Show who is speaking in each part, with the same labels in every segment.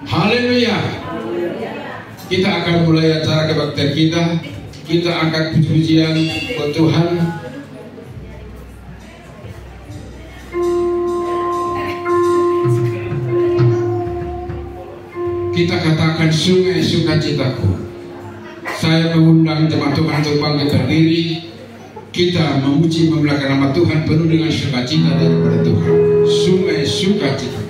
Speaker 1: Haleluya. Kita akan mulai acara kebaktian kita. Kita angkat puji-pujian buat Tuhan. Kita katakan sungai sukacitaku. Saya mengundang jemaat Tuhan untuk bangkit berdiri. Kita memuji memuliakan nama Tuhan penuh dengan sukacita daripada Tuhan. Sungai sukacitaku.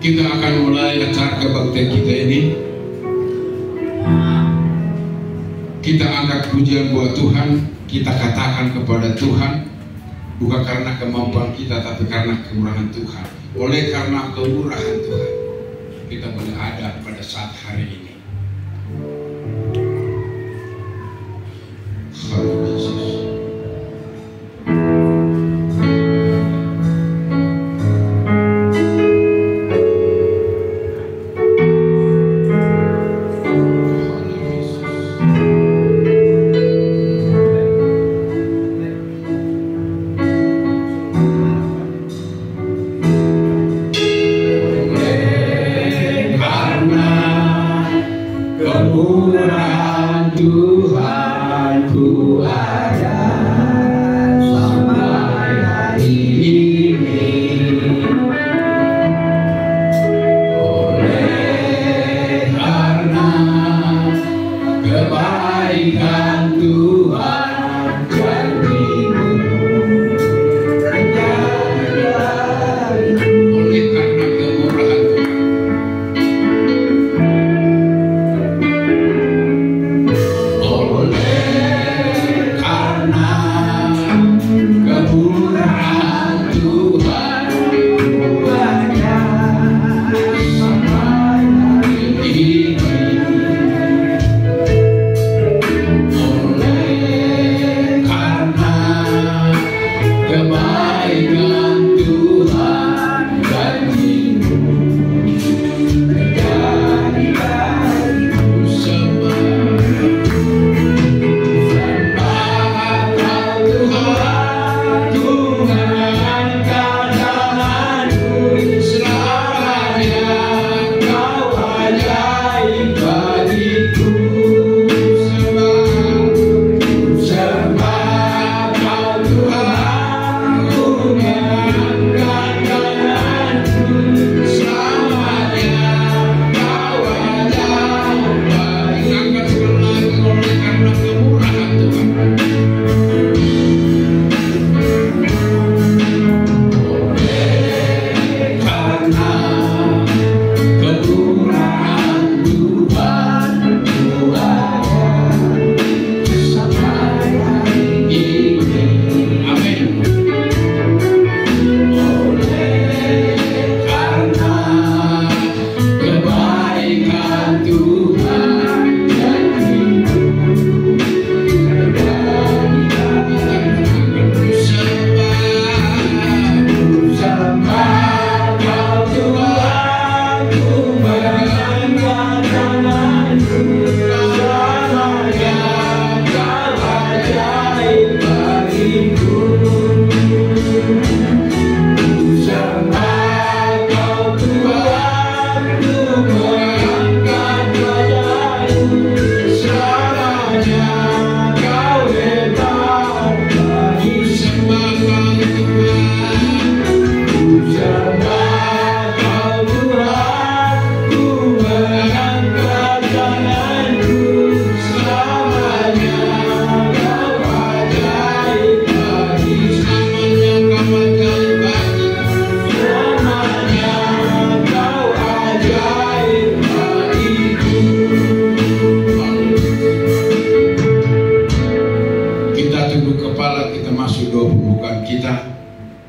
Speaker 1: Kita akan mulai acara kebaktian kita ini. Kita angkat pujian buat Tuhan. Kita katakan kepada Tuhan, bukan karena kemampuan kita, tapi karena kemurahan Tuhan. Oleh karena kemurahan Tuhan, kita boleh ada pada saat hari ini.
Speaker 2: Oleh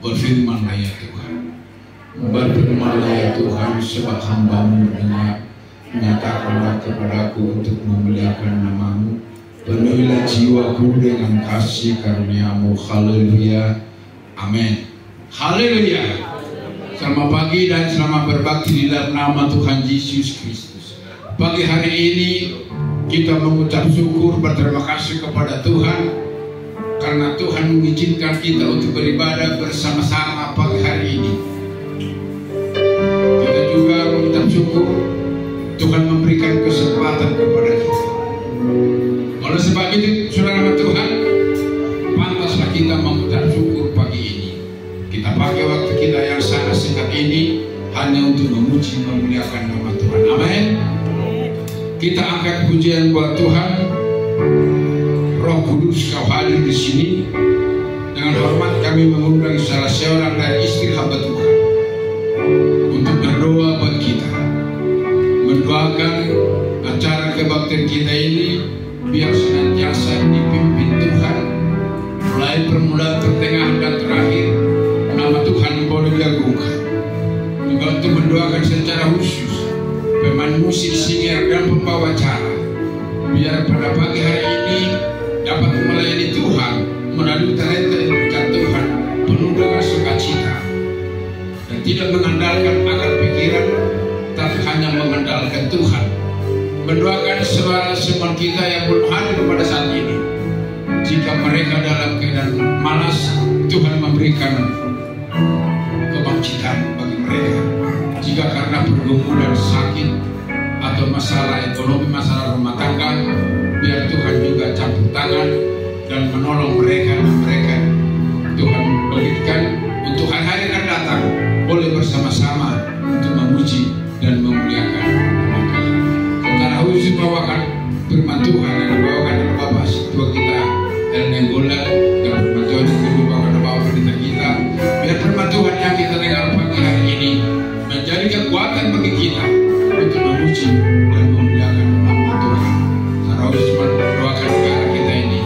Speaker 1: Berfirmanlah ya Tuhan, berfirmanlah ya Tuhan, sebab hamba-Mu mendengar, nyatakanlah kepadaku untuk memuliakan nama-Mu, penuhilah jiwaku dengan kasih karunia-Mu. Haleluya, amin, haleluya. Selamat pagi dan selamat berbakti di dalam nama Tuhan Yesus Kristus. Pagi hari ini kita mengucap syukur, berterima kasih kepada Tuhan karena Tuhan mengizinkan kita untuk beribadah bersama-sama pagi hari ini. Kita juga mengucap syukur Tuhan memberikan kesempatan kepada kita. Oleh sebab itu, saudara Tuhan, pantaslah kita mengucap syukur pagi ini. Kita pakai waktu kita yang sangat singkat ini hanya untuk memuji memuliakan nama Tuhan. Amin. Kita angkat pujian buat Tuhan. Roh Kudus, Kau hadir di sini. Dengan hormat kami mengundang salah seorang dari istri hamba Tuhan untuk berdoa buat kita, mendoakan acara kebaktian kita ini biar senantiasa dipimpin Tuhan, mulai permulaan, pertengahan dan terakhir. Nama Tuhan boleh diagungkan. Juga untuk mendoakan secara khusus pemain musik, singer dan pembawa acara, biar pada pagi hari ini dapat melayani Tuhan melalui talenta yang diberikan Tuhan penuh dengan sukacita dan tidak mengandalkan akal pikiran, tapi hanya mengandalkan Tuhan. Mendoakan saudara semua kita yang belum hadir pada saat ini, jika mereka dalam keadaan malas, Tuhan memberikan kebangkitan bagi mereka. Jika karena pergumulan, sakit atau masalah ekonomi, masalah rumah tangga, biar Tuhan juga campur tangan dan menolong mereka dan mereka. Tuhan berikan untuk hari-hari akan datang boleh bersama-sama untuk memuji dan memuliakan nama Tuhan. Secara khusus bawakan firman Tuhan yang dibawakan oleh Bapak Ketua kita Ellen Gola, dan firman Tuhan yang dibawakan oleh Bapak Pendeta kita. Biar firman Tuhan yang kita dengar pagi hari ini menjadi kekuatan bagi kita untuk memuji dan memuliakan nama Tuhan. Secara khusus mendoakan negara kita ini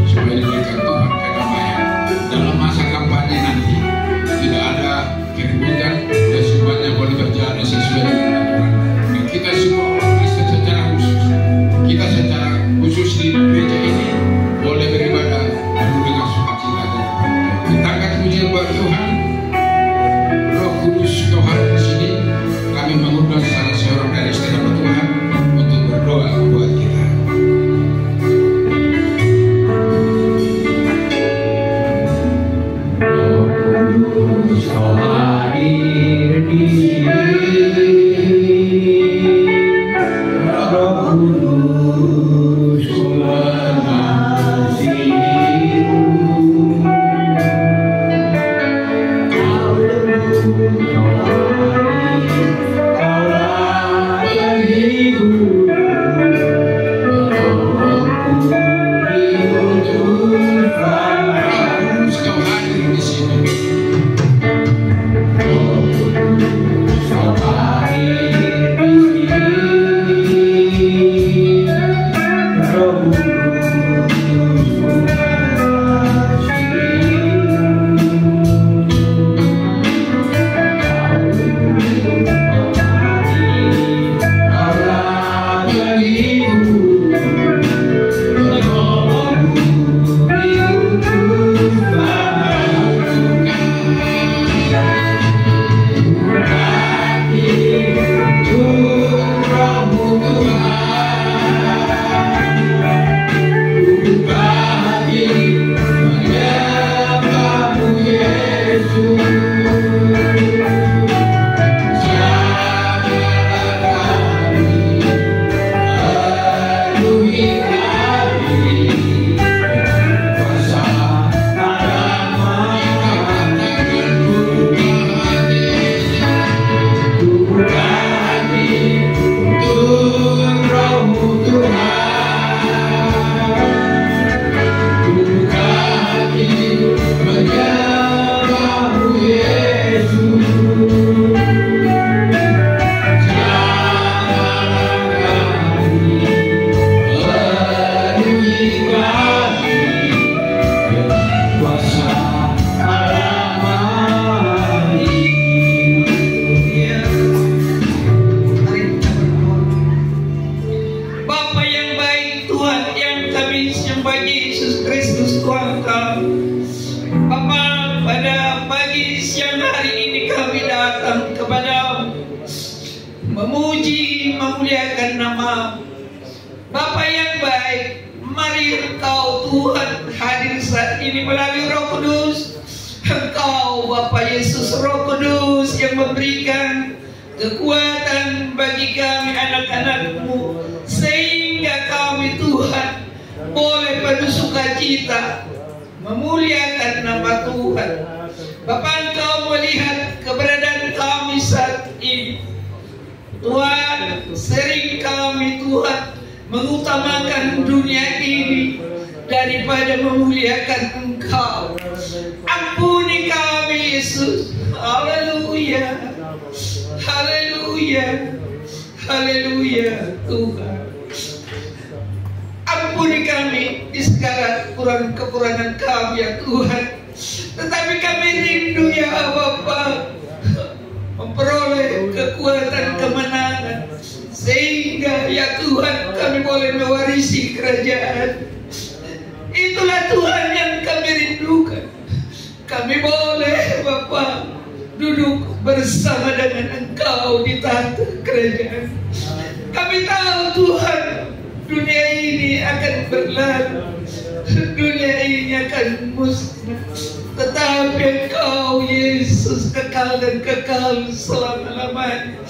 Speaker 1: supaya diberikan Tuhan kedamaian dalam masa kampanye nanti.
Speaker 2: yang kami sembah Yesus Kristus Tuhan kami. Bapa, pada pagi siang hari ini kami datang kepadamu, memuji, memuliakan nama Bapa yang baik. Mari Engkau Tuhan hadir saat ini melalui Roh Kudus. Engkau Bapa Yesus Roh Kudus yang memberikan kekuatan bagi kami anak-anak-Mu, sehingga kami Tuhan boleh penuh sukacita memuliakan nama Tuhan. Bapa, Engkau melihat keberadaan kami saat ini Tuhan. Sering kami Tuhan mengutamakan dunia ini daripada memuliakan Engkau. Ampuni kami Yesus. Haleluya, haleluya, haleluya Tuhan. Ampuni kami di segala kekurangan kami ya Tuhan. Tetapi kami rindu ya Bapa memperoleh kekuatan kemenangan, sehingga ya Tuhan kami boleh mewarisi kerajaan. Itulah Tuhan yang kami rindukan. Kami boleh Bapa duduk bersama dengan Engkau di tahta kerajaan. Kami tahu Tuhan, dunia ini akan berlalu, dunia ini akan musnah, tetapi Engkau Yesus kekal dan kekal selama-lamanya.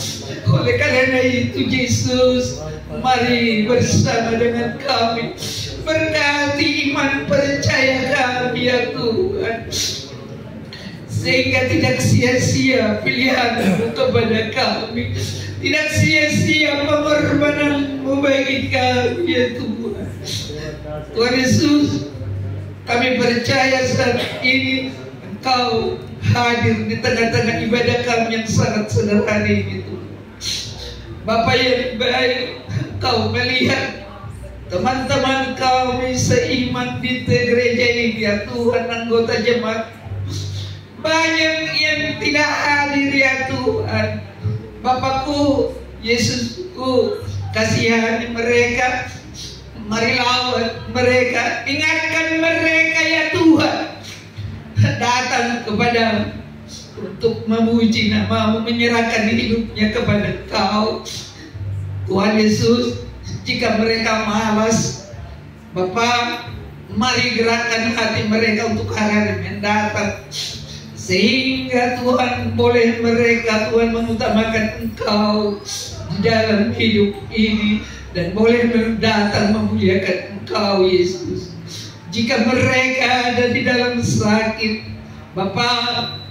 Speaker 2: Oleh karena itu Yesus, mari bersama dengan kami, berkati iman percaya kami ya Tuhan, sehingga tidak sia-sia pilihan-Mu kepada kami, tidak sia-sia pengorbanan-Mu bagi kami ya Tuhan. Tuhan Yesus, kami percaya saat ini Engkau hadir di tengah-tengah ibadah kami yang sangat sederhana ini Tuhan. Bapa yang baik, Engkau melihat teman-teman kami seiman di gereja ini ya Tuhan, anggota jemaat banyak yang tidak hadir ya Tuhan. Bapakku Yesusku, kasihani mereka, mari lawan mereka, ingatkan mereka ya Tuhan, datang kepada untuk memuji nama-Mu, menyerahkan hidupnya kepada Engkau Tuhan Yesus. Jika mereka malas, Bapa, mari gerakkan hati mereka untuk hari mendatang, sehingga Tuhan boleh mereka Tuhan mengutamakan Engkau di dalam hidup ini, dan boleh datang memuliakan Engkau Yesus. Jika mereka ada di dalam sakit, Bapa,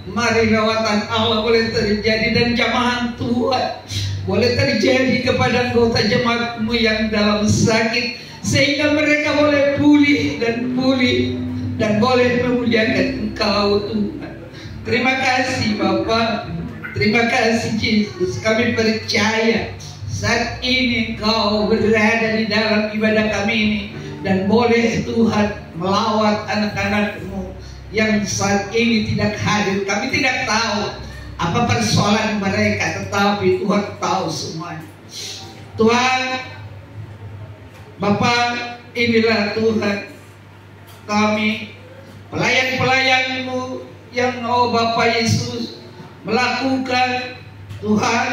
Speaker 2: mari rawatan Allah boleh terjadi, dan jamahan Tuhan boleh terjadi kepada anggota jemaat-Mu yang dalam sakit, sehingga mereka boleh pulih dan boleh memuliakan Engkau Tuhan. Terima kasih Bapa, terima kasih Yesus. Kami percaya saat ini Engkau berada di dalam ibadah kami ini, dan boleh Tuhan melawat anak-anak-Mu yang saat ini tidak hadir. Kami tidak tahu apa persoalan mereka, tetapi Tuhan tahu semuanya. Tuhan, Bapa, inilah Tuhan kami, pelayan-pelayan-Mu yang Bapa Yesus melakukan Tuhan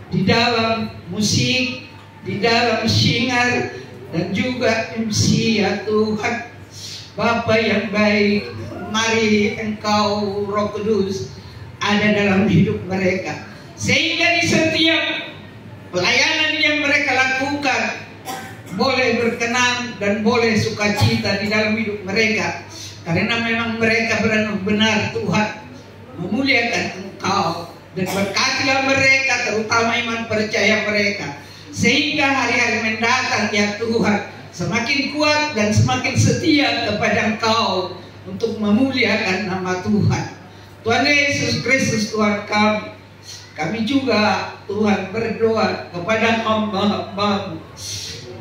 Speaker 2: di dalam musik, di dalam singar, dan juga MC ya Tuhan. Bapa yang baik, mari Engkau Roh Kudus ada dalam hidup mereka, sehingga di setiap pelayanan yang mereka lakukan boleh berkenan dan boleh sukacita di dalam hidup mereka, karena memang mereka benar-benar Tuhan memuliakan Engkau. Dan berkatilah mereka, terutama iman percaya mereka, sehingga hari-hari mendatang ya Tuhan semakin kuat dan semakin setia kepada Engkau untuk memuliakan nama Tuhan. Tuhan Yesus Kristus Tuhan kami juga Tuhan berdoa kepada hamba-hamba-Mu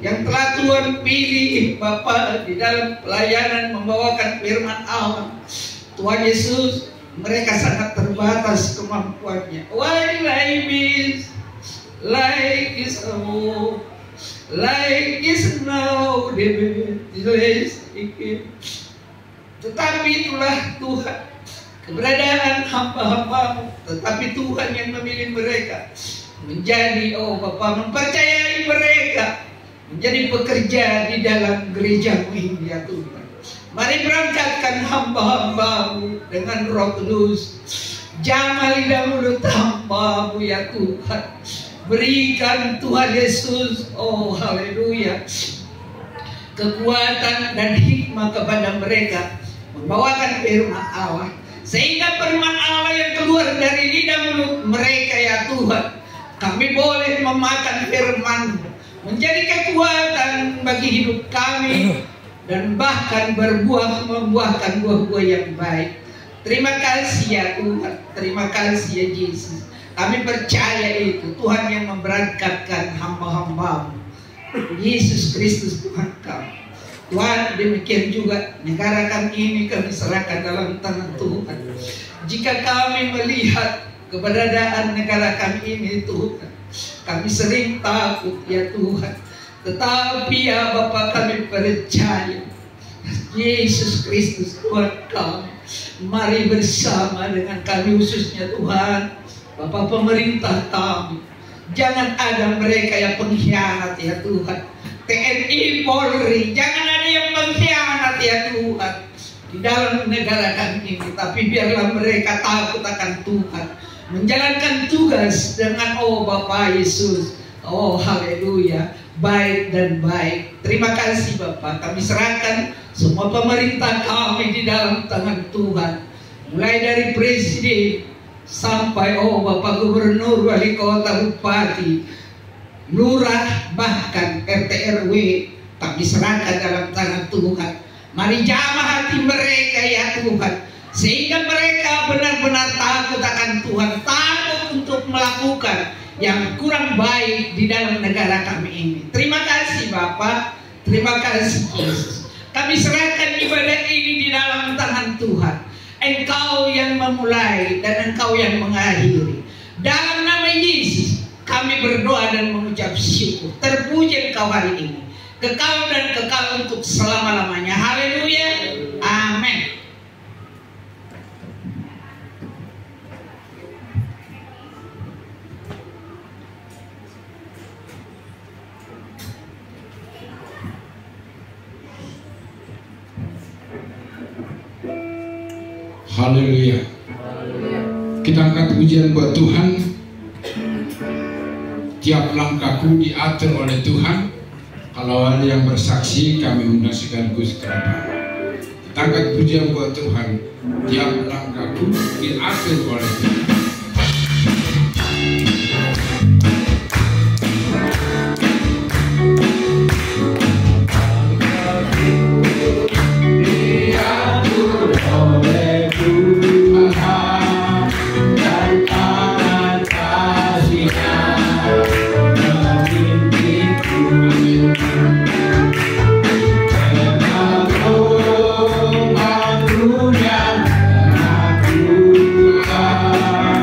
Speaker 2: yang telah Tuhan pilih Bapa di dalam pelayanan membawakan firman Allah. Tuhan Yesus, mereka sangat terbatas kemampuannya. While life is like this, like snow di tetapi itulah Tuhan, keberadaan hamba-hambamu. Tetapi Tuhan yang memilih mereka menjadi, Bapa, mempercayai mereka menjadi pekerja di dalam gereja-Mu ini ya Tuhan. Mari berangkatkan hamba-hambamu dengan Roh Kudus. Jamali dahulu tanpa-Mu ya Tuhan. Berikan Tuhan Yesus, haleluya, kekuatan dan hikmah kepada mereka membawakan firman Allah, sehingga firman Allah yang keluar dari lidah mulut mereka ya Tuhan, kami boleh memakan firman menjadi kekuatan bagi hidup kami dan bahkan membuahkan buah-buah yang baik. Terima kasih ya Tuhan, terima kasih ya Yesus. Kami percaya itu Tuhan yang memberangkatkan hamba-hamba-Mu, Yesus Kristus Tuhan kami. Tuhan, demikian juga negara kami ini kami serahkan dalam tangan Tuhan. Jika kami melihat keberadaan negara kami ini Tuhan, kami sering takut ya Tuhan. Tetapi ya Bapa, kami percaya Yesus Kristus Tuhan kami. Mari bersama dengan kami, khususnya Tuhan Bapa pemerintah kami. Jangan ada mereka yang pengkhianat ya Tuhan. TNI, Polri, jangan ada yang mengkhianat ya Tuhan di dalam negara kami ini. Tapi biarlah mereka takut akan Tuhan, menjalankan tugas dengan Bapa Yesus. Haleluya, baik dan baik. Terima kasih Bapa. Kami serahkan semua pemerintah kami di dalam tangan Tuhan, mulai dari presiden sampai Bapak Gubernur, Wali Kota, Bupati, lurah, bahkan RT RW, kami serahkan dalam tangan Tuhan. Mari jamah hati mereka ya Tuhan, sehingga mereka benar-benar takut akan Tuhan, takut untuk melakukan yang kurang baik di dalam negara kami ini. Terima kasih Bapak, terima kasih Yesus. Kami serahkan ibadah ini di dalam tangan Tuhan. Engkau yang memulai dan Engkau yang mengakhiri. Dalam nama Yesus kami berdoa dan mengucap syukur. Terpuji Engkau hari ini, kekal dan kekal untuk selama-lamanya. Haleluya, amin.
Speaker 1: Haleluya. Kita angkat pujian buat Tuhan. Tiap langkahku diatur oleh Tuhan. Kalau ada yang bersaksi, kami undang sekaligus kerabat. Kita angkat pujian buat Tuhan. Tiap langkahku diatur oleh Tuhan.
Speaker 3: Aku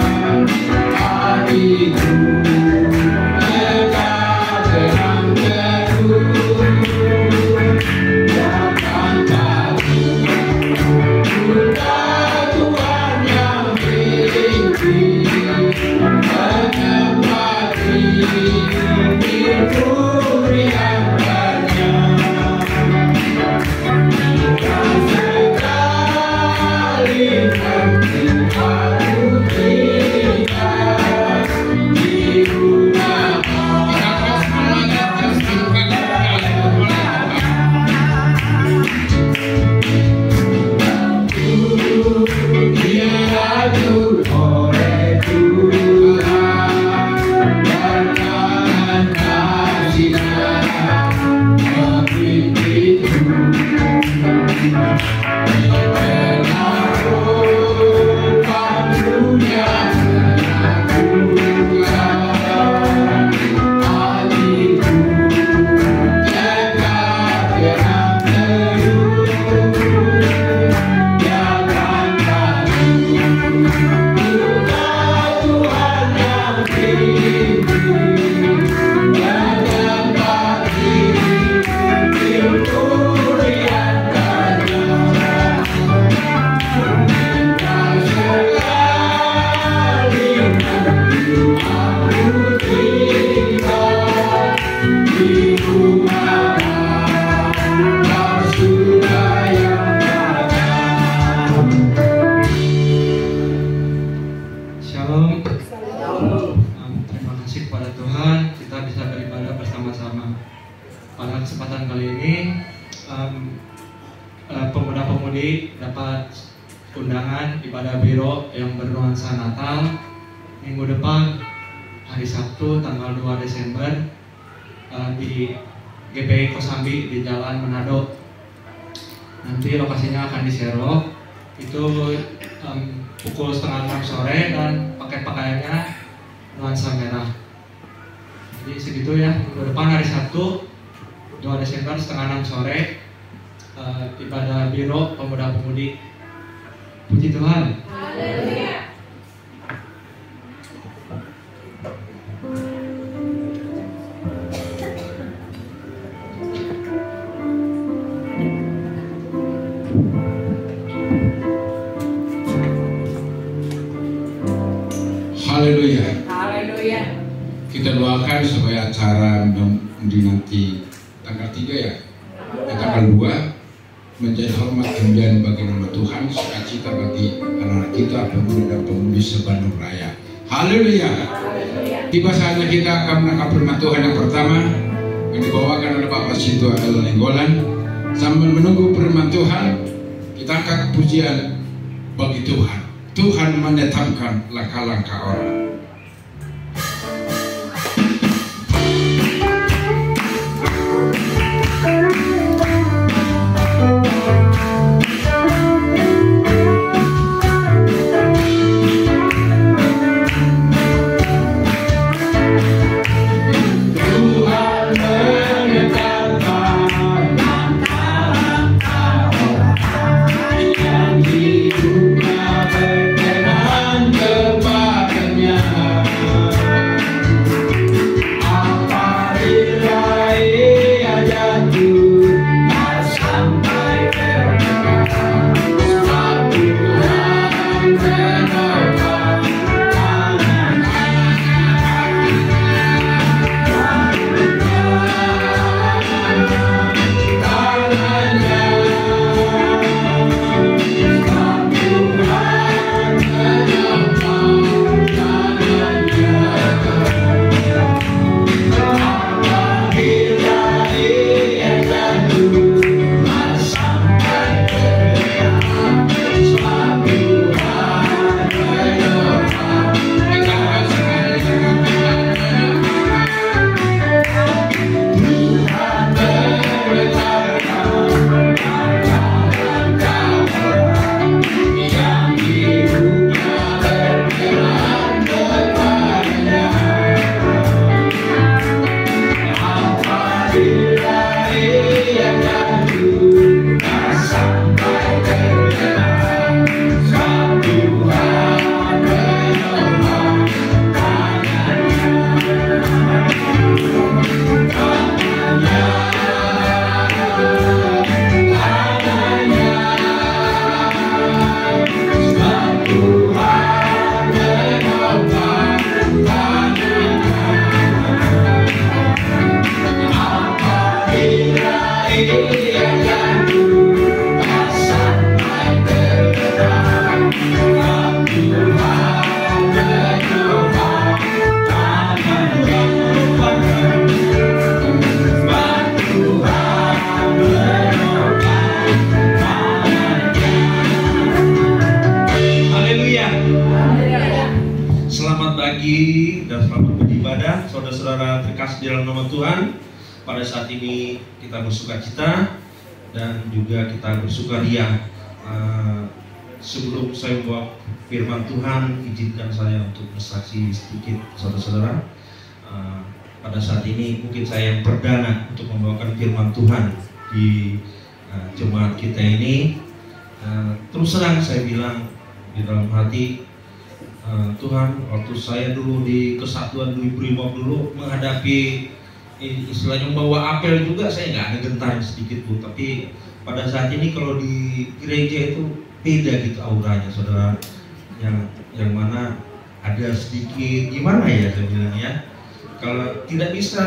Speaker 3: pemudi dapat undangan ibadah biro yang bernuansa Natal minggu depan hari Sabtu tanggal 2 Desember di GPI Kosambi di Jalan Manado. Nanti lokasinya akan di Serok, itu pukul 5:30 sore dan pakai pakaiannya nuansa merah. Jadi segitu ya, minggu depan hari Sabtu 2 Desember 5:30 sore ibadah biro pemuda pemudi. Puji Tuhan. Haleluya.
Speaker 1: Haleluya.
Speaker 4: Haleluya.
Speaker 1: Kita doakan supaya acara di nanti tanggal 3 ya, tanggal 2 menjadi hormat kemuliaan bagi nama Tuhan, sukacita bagi anak-anak kita, pemuda dan pemudi se-Bandung Raya. Haleluya. Tiba saatnya kita akan menangkap firman Tuhan yang pertama yang dibawakan oleh Bapak Sintu Adel Nenggolan. Sambil menunggu firman Tuhan, kita angkat pujian bagi Tuhan. Tuhan menetapkan langkah-langkah orang.
Speaker 5: Saudara-saudara terkasih dalam nama Tuhan, pada saat ini kita bersukacita dan juga kita bersukaria. Sebelum saya membawa firman Tuhan, izinkan saya untuk bersaksi sedikit, saudara-saudara. Pada saat ini mungkin saya yang perdana untuk membawakan firman Tuhan di jemaat kita ini. Terus terang saya bilang di dalam hati, Tuhan, waktu saya dulu di Kesatuan Dwi Brimob dulu menghadapi istilahnya membawa apel juga, saya nggak ada gentar sedikit pun. Tapi pada saat ini kalau di gereja itu beda gitu auranya, saudara. Yang mana ada sedikit gimana ya saya bilang ya. Kalau tidak bisa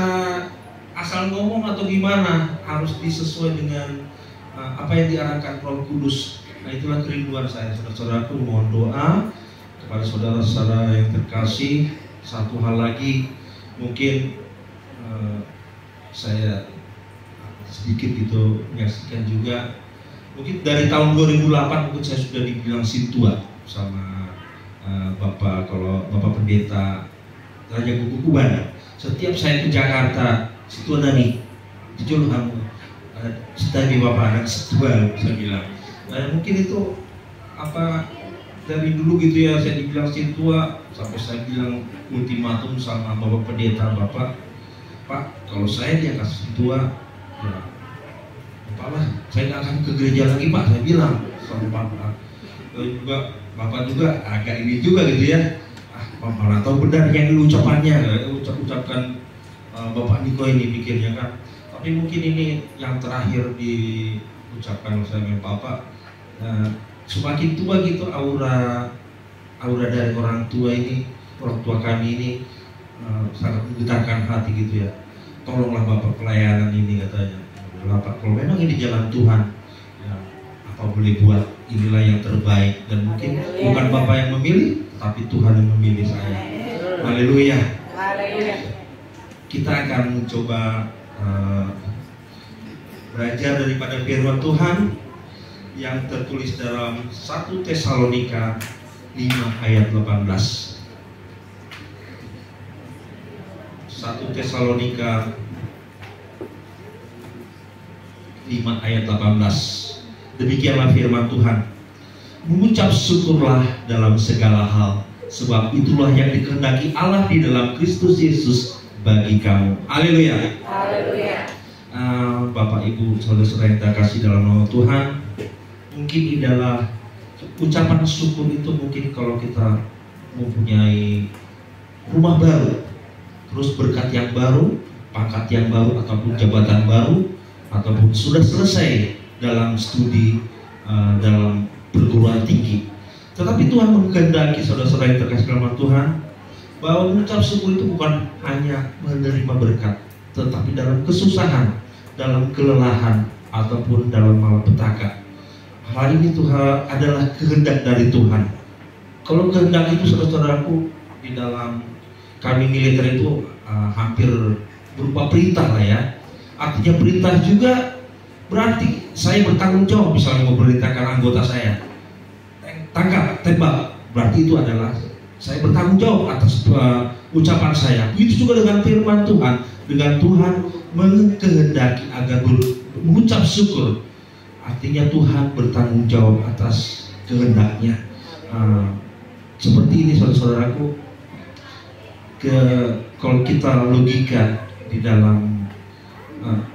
Speaker 5: asal ngomong atau gimana, harus disesuai dengan apa yang diarahkan Roh Kudus. Nah, itulah kerinduan saya, saudara-saudaraku. Mohon doa kepada saudara-saudara yang terkasih. Satu hal lagi, mungkin saya sedikit gitu menyaksikan juga Mungkin dari tahun 2008 mungkin saya sudah dibilang sintua sama Bapak, kalau Bapak Pendeta Raja Kukuban. Setiap saya ke Jakarta, Situa Nani, jujur kamu, setagi Bapak anak Situa, saya bilang. Mungkin itu apa dari dulu gitu ya, saya dibilang Situa, sampai saya bilang ultimatum sama Bapak Pendeta, Bapak, Pak, kalau saya diangkat Situa, ya Bapak lah, saya nggak akan ke gereja lagi Pak, saya bilang sama Bapak. Juga Bapak juga agak ini juga gitu ya. Bapak malah tahu benar yang ucapannya, ucapkan Bapak Niko ini pikirnya kan. Tapi mungkin ini yang terakhir diucapkan oleh Bapak. Semakin tua gitu aura dari orang tua ini, orang tua kami ini sangat menggetarkan hati gitu ya. Tolonglah Bapak pelayanan ini katanya. Bapak, kalau memang ini jalan Tuhan, ya, apa boleh buat, inilah yang terbaik. Dan mungkin bukan Bapak yang memilih, tapi Tuhan yang memilih saya. Haleluya. Kita akan mencoba belajar daripada firman Tuhan yang tertulis dalam 1 Tesalonika 5 ayat 18. 1 Tesalonika 5 ayat 18. Demikianlah firman Tuhan. Mengucap syukurlah dalam segala hal, sebab itulah yang dikehendaki Allah di dalam Kristus Yesus bagi kamu. Haleluya.
Speaker 4: Haleluya.
Speaker 5: Bapak Ibu saudara-saudara yang terkasih dalam nama Tuhan, mungkin adalah ucapan syukur itu mungkin kalau kita mempunyai rumah baru, terus berkat yang baru, pangkat yang baru, ataupun jabatan baru, ataupun sudah selesai dalam studi dalam perguruan tinggi. Tetapi Tuhan menghendaki saudara-saudara yang terkasih dalam Tuhan bahwa mengucap syukur itu bukan hanya menerima berkat, tetapi dalam kesusahan, dalam kelelahan, ataupun dalam malapetaka. Hal ini Tuhan adalah kehendak dari Tuhan. Kalau kehendak itu saudara-saudaraku di dalam kami militer itu hampir berupa perintah lah ya. Artinya perintah juga berarti saya bertanggung jawab, misalnya memerintahkan anggota saya tangkap, tembak, berarti itu adalah saya bertanggung jawab atas ucapan saya. Itu juga dengan firman Tuhan, dengan Tuhan mengkehendaki agar mengucap syukur, artinya Tuhan bertanggung jawab atas kehendaknya. Seperti ini saudara-saudaraku, kalau kita logika di dalam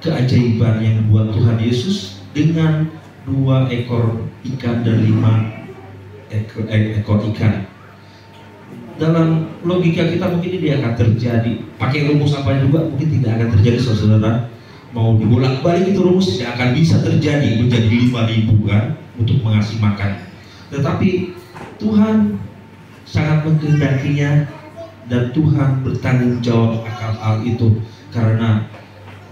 Speaker 5: keajaiban yang buat Tuhan Yesus dengan 2 ekor ikan dan 5 ekor ikan, dalam logika kita mungkin ini akan terjadi. Pakai rumus apa juga mungkin tidak akan terjadi saudara. Mau dibolak-balik itu rumus tidak akan bisa terjadi menjadi 5.000 kan untuk mengasih makan. Tetapi Tuhan sangat mengkehendakinya dan Tuhan bertanggung jawab akan hal itu, karena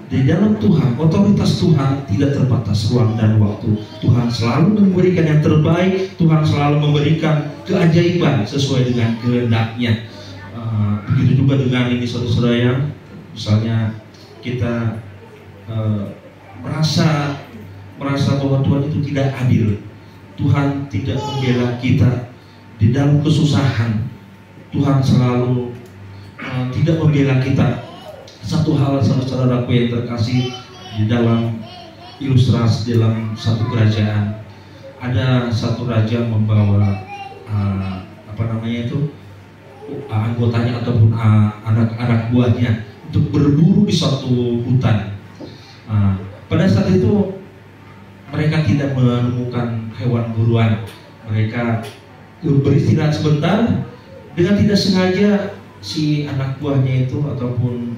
Speaker 5: di dalam Tuhan, otoritas Tuhan tidak terbatas ruang dan waktu. Tuhan selalu memberikan yang terbaik, Tuhan selalu memberikan keajaiban sesuai dengan kehendaknya. Begitu juga dengan ini saudara-saudara yang misalnya kita merasa bahwa Tuhan itu tidak adil, Tuhan tidak membela kita di dalam kesusahan, Tuhan selalu tidak membela kita. Satu hal saudara-saudaraku yang terkasih, di dalam ilustrasi dalam satu kerajaan, ada satu raja membawa anggotanya ataupun anak-anak buahnya untuk berburu di suatu hutan. Pada saat itu mereka tidak menemukan hewan buruan. Mereka beristirahat sebentar, dengan tidak sengaja si anak buahnya itu ataupun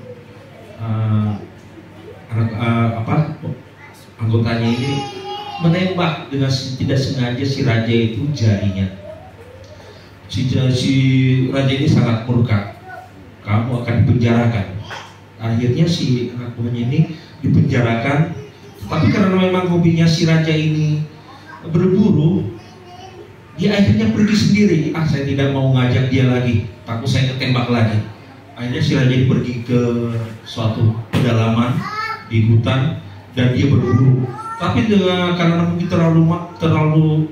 Speaker 5: anggotanya ini menembak dengan tidak sengaja si raja itu jarinya. Si raja ini sangat murka, kamu akan dipenjarakan. Akhirnya si anak buahnya ini dipenjarakan. Tapi karena memang hobinya si raja ini berburu, dia akhirnya pergi sendiri. Saya tidak mau ngajak dia lagi, takut saya ketembak lagi. Akhirnya si raja pergi ke suatu pedalaman di hutan dan dia berburu. Tapi karena mungkin terlalu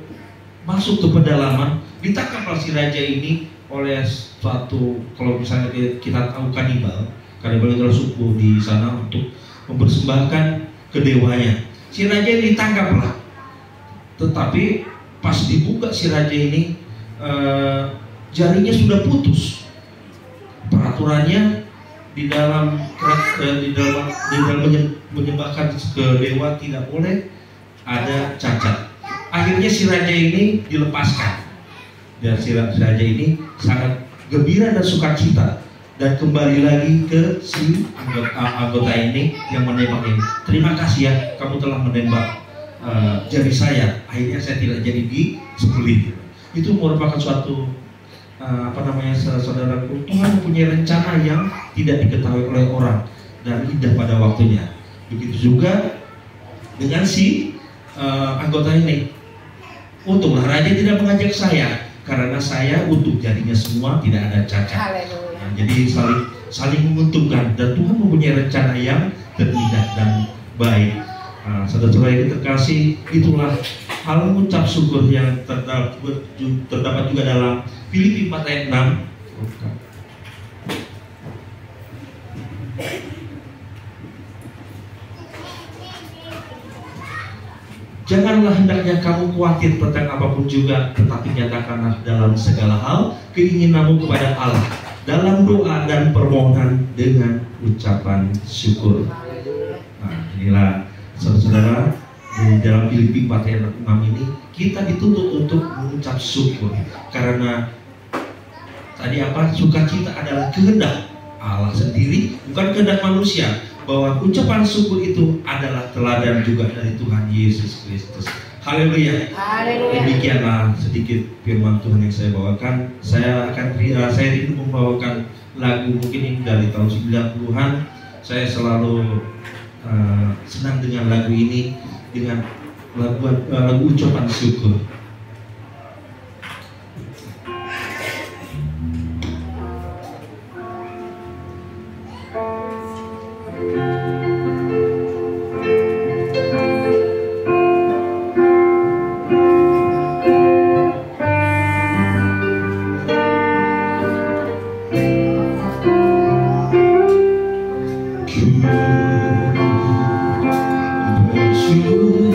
Speaker 5: masuk ke pedalaman, ditangkaplah si raja ini oleh suatu, kalau misalnya kita tahu kanibal itu adalah suku di sana untuk mempersembahkan ke dewanya. Si raja ini ditangkaplah. Tetapi pas dibuka si raja ini, jarinya sudah putus. Peraturannya di dalam menyembahkan ke dewa tidak boleh ada cacat. Akhirnya si raja ini dilepaskan, dan si raja ini sangat gembira dan sukacita, dan kembali lagi ke si anggota ini yang menembak ini. Terima kasih ya, kamu telah menembak jari saya. Akhirnya saya tidak jadi disembelih. Itu merupakan suatu saudaraku, Tuhan mempunyai rencana yang tidak diketahui oleh orang dan indah pada waktunya. Begitu juga dengan si anggota ini. Untunglah raja tidak mengajak saya, karena saya untuk jadinya semua tidak ada cacat. Nah, jadi saling menguntungkan, dan Tuhan mempunyai rencana yang terindah dan baik. Saudara-saudara yang terkasih, itulah hal mengucap syukur yang terdapat juga dalam Filipi 4 ayat 6. Janganlah hendaknya kamu khawatir tentang apapun juga, tetapi nyatakanlah dalam segala hal keinginanmu kepada Allah dalam doa dan permohonan dengan ucapan syukur. Nah, inilah saudara-saudara, di dalam Filipi 4 ayat 6 ini kita dituntut untuk mengucap syukur, karena tadi sukacita adalah kehendak Allah sendiri, bukan kehendak manusia. Bahwa ucapan syukur itu adalah teladan juga dari Tuhan Yesus Kristus. Haleluya. Demikianlah sedikit firman Tuhan yang saya bawakan. Saya rindu membawakan lagu mungkin ini dari tahun 90-an. Saya selalu senang dengan lagu ini, dengan lagu ucapan syukur.
Speaker 1: Bersyukur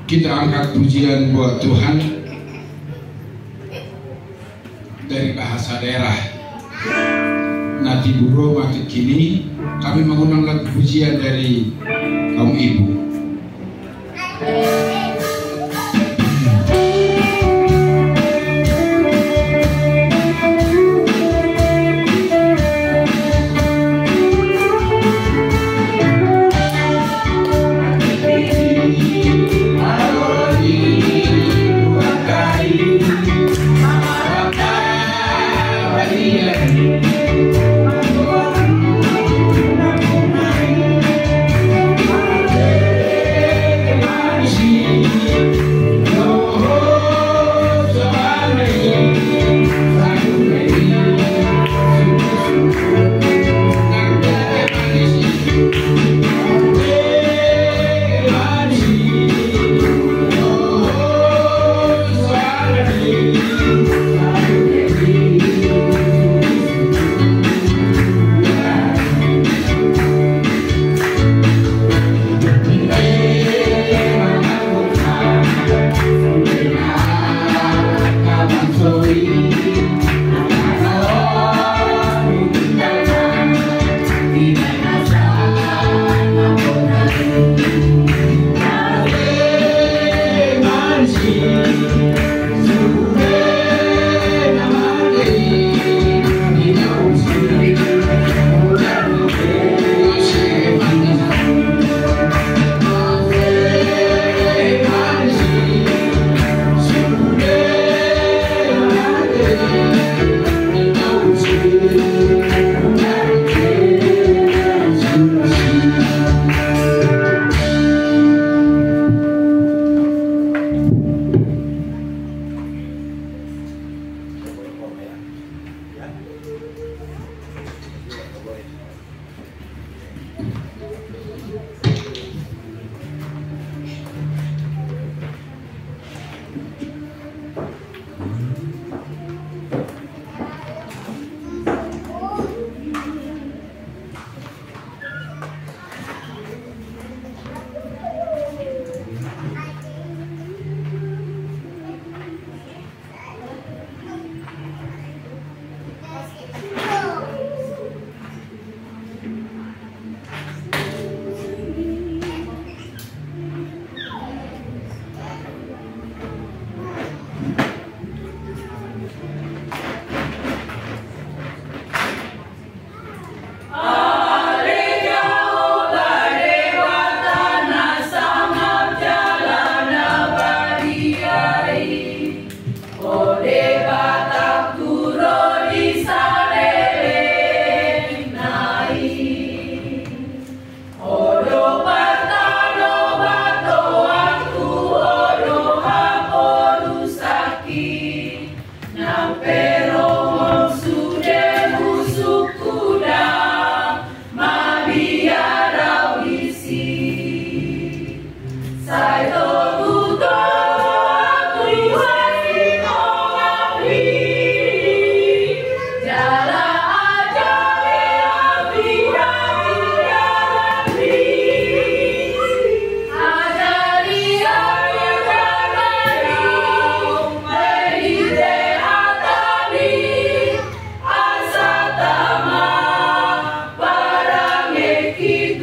Speaker 1: Kita angkat pujian buat Tuhan dari bahasa daerah Nati Buro Mati Kini. Kami mengundang lagu pujian dari kaum ibu.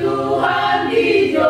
Speaker 4: Tuhan dijolomi.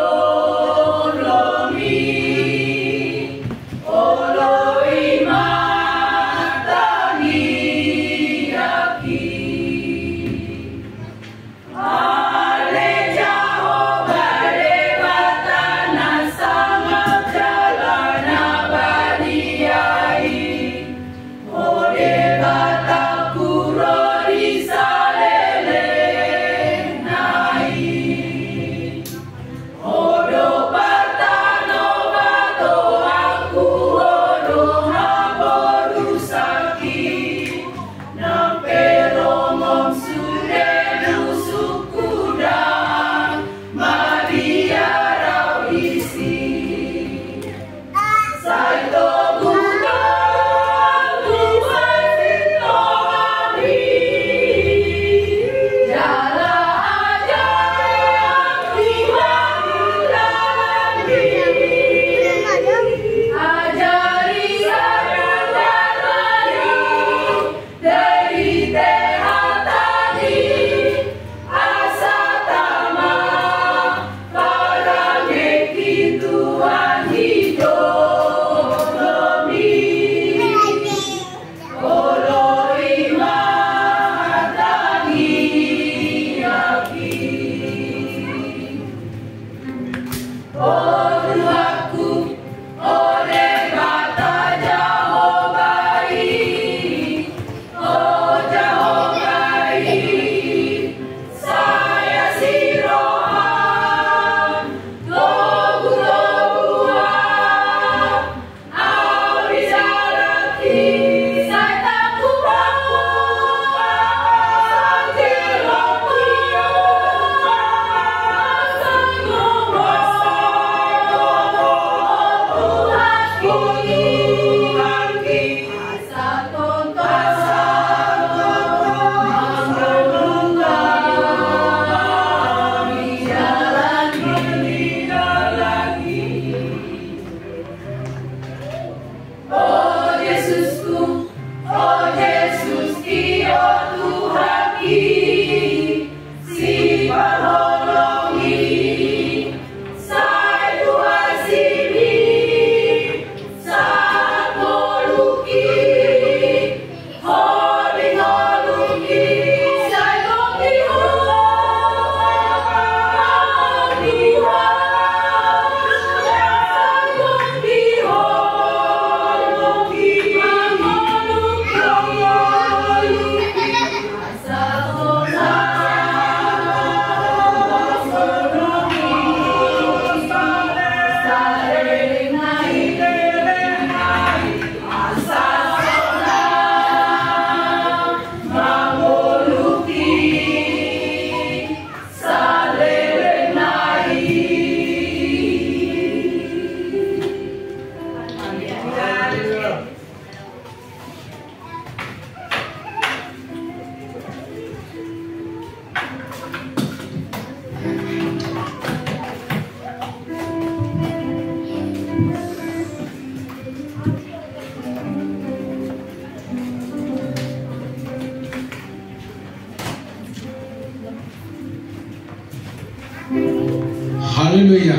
Speaker 1: Haleluya.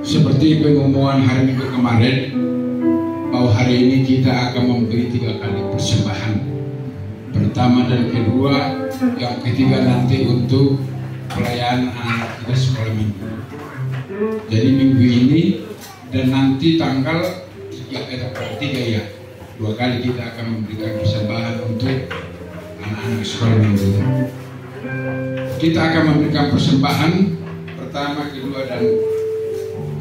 Speaker 1: Seperti pengumuman hari Minggu kemarin, bahwa hari ini kita akan memberi 3 kali persembahan. Pertama dan kedua, yang ketiga nanti untuk pelayanan anak kita sekolah minggu. Jadi minggu ini dan nanti tanggal 3 ya, 2 kali kita akan memberikan persembahan untuk anak-anak sekolah minggu. Kita akan memberikan persembahan pertama, kedua dan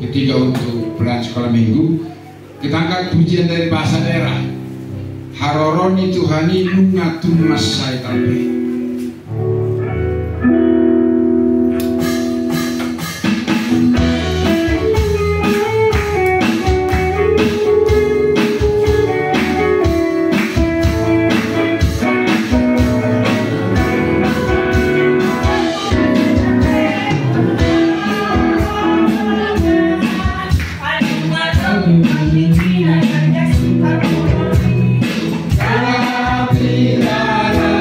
Speaker 1: ketiga untuk pelayanan sekolah minggu. Kita angkat pujian dari bahasa daerah. Haroroni Tuhani nungatun masai talbe.
Speaker 4: Tirara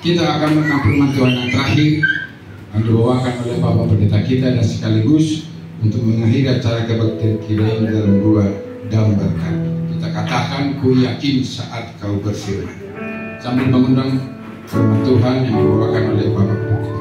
Speaker 1: Kita akan merekam firman Tuhan yang terakhir yang dibawakan oleh Bapak Pendeta kita, dan sekaligus untuk mengakhiri acara kebaktian kita ini dalam dua dambarkan. Kita katakan, ku yakin saat kau berfirman, sambil mengundang firman Tuhan yang dibawakan oleh Bapak Pendeta.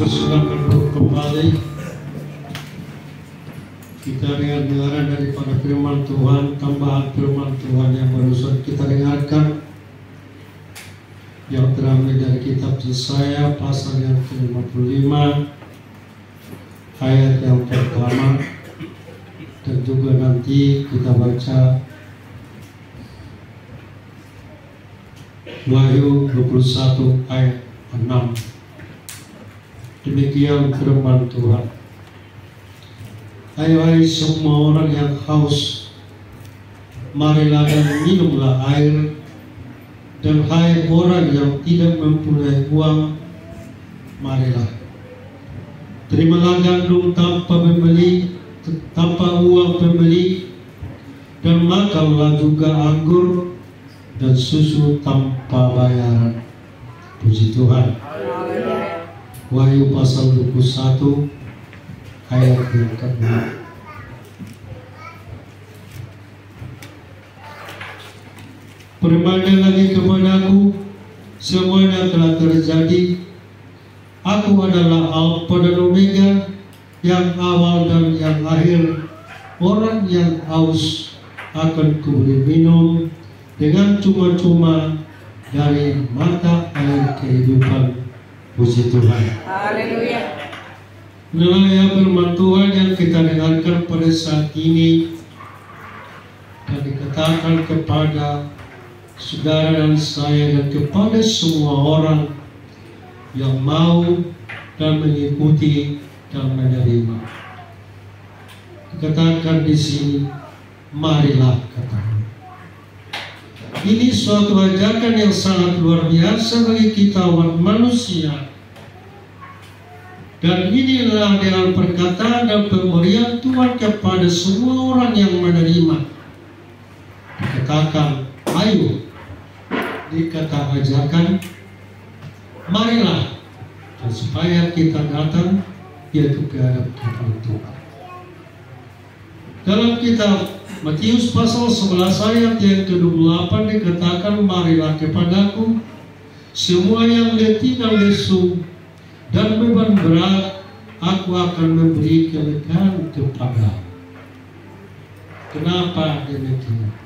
Speaker 4: Silakan kembali. Kita dengar daripada firman Tuhan, tambahan firman Tuhan yang barusan kita dengarkan, yang terambil dari kitab Yesaya pasal yang ke-55 ayat yang pertama, dan juga nanti kita baca Wahyu 21 ayat 6. Demikian firman Tuhan. Hai semua orang yang haus, marilah dan minumlah air. Dan hai orang yang tidak mempunyai uang, marilah, terimalah gandum tanpa uang pembeli, dan makanlah juga anggur dan susu tanpa bayaran. Puji Tuhan. Wahyu pasal 21 ayat yang ke-6. Bermana lagi kepadaku, semuanya telah terjadi. Aku adalah Alfa dan Omega, yang awal dan yang akhir. Orang yang haus akan kuberi minum dengan cuma-cuma dari mata air kehidupan. Puji Tuhan.
Speaker 6: Haleluya.
Speaker 4: Inilah ya firman Tuhan yang kita dengarkan pada saat ini, dan dikatakan kepada saudara dan saya dan kepada semua orang yang mau dan mengikuti dan menerima. Dikatakan di sini, marilah, katanya. Ini suatu ajakan yang sangat luar biasa bagi kita umat manusia. Dan inilah dengan perkataan dan pemberian Tuhan kepada semua orang yang menerima. Dikatakan, ayo. Dikata ajakan, marilah. Dan supaya kita datang, yaitu ke hadapan Tuhan. Dalam kitab Matius pasal 11 ayat yang ke-28 dikatakan, marilah kepadaku semua yang letih dan lesu dan beban berat, aku akan memberi kelegaan kepadamu. Kenapa demikian?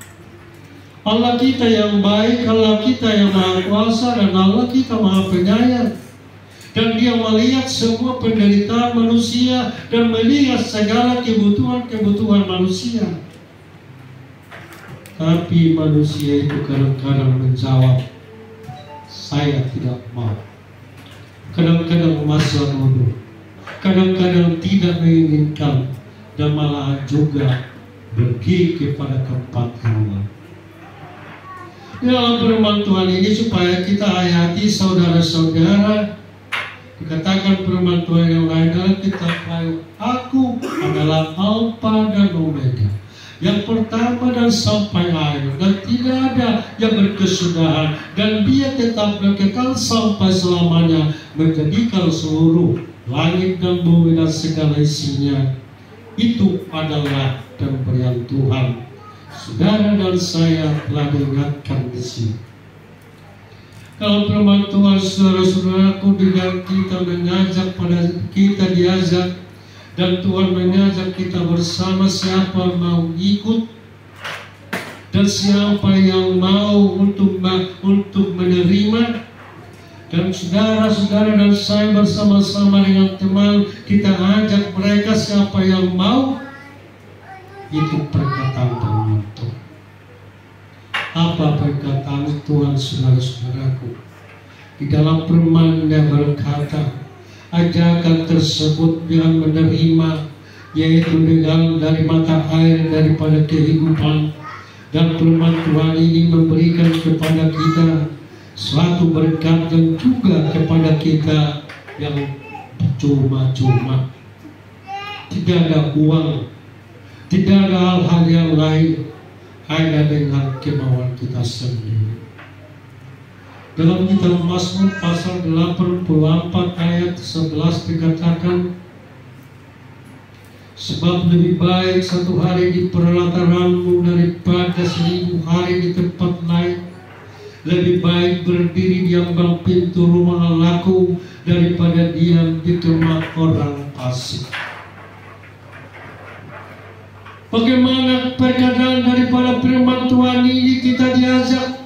Speaker 4: Allah kita yang baik, Allah kita yang maha kuasa, dan Allah kita maha penyayang. Dan Dia melihat semua penderitaan manusia dan melihat segala kebutuhan manusia. Tapi manusia itu kadang-kadang menjawab, saya tidak mau. Kadang-kadang masa bodoh, kadang-kadang tidak menginginkan, dan malah juga pergi kepada tempat yang lain. Dalam firman Tuhan ini supaya kita hayati saudara-saudara, dikatakan firman Tuhan yang lain dalam kitab Wahyu, aku adalah Alfa dan Omega, yang pertama dan sampai akhir, dan tidak ada yang berkesudahan, dan Dia tetap kekal sampai selamanya, menjadikan seluruh langit dan bumi dan segala isinya. Itu adalah pemberian Tuhan. Saudara dan saya telah diingatkan di sini. Kalau firman Tuhan, saudara-saudaraku, dengan kita mengajak pada kita diajak, dan Tuhan mengajak kita bersama, siapa mau ikut dan siapa yang mau untuk menerima. Dan saudara-saudara dan saya bersama-sama dengan teman kita ajak mereka, siapa yang mau. Itu perkataan Tuhan. Apa perkataan Tuhan, saudara-saudaraku? Di dalam firman-Nya berkata, ajakan tersebut dengan menerima, yaitu dengan dari mata air daripada kehidupan. Dan firman Tuhan ini memberikan kepada kita suatu berkat dan juga kepada kita yang cuma-cuma. Tidak ada uang, tidak ada hal-hal yang lain, hanya dengan kemauan kita sendiri. Dalam kitab Mazmur pasal 84 ayat 11 dikatakan, sebab lebih baik satu hari di perlataranmu daripada 1000 hari di tempat lain. Lebih baik berdiri di ambang pintu rumah Allahku daripada diam di rumah orang fasik. Bagaimana perkataan daripada firman Tuhan ini kita diajak,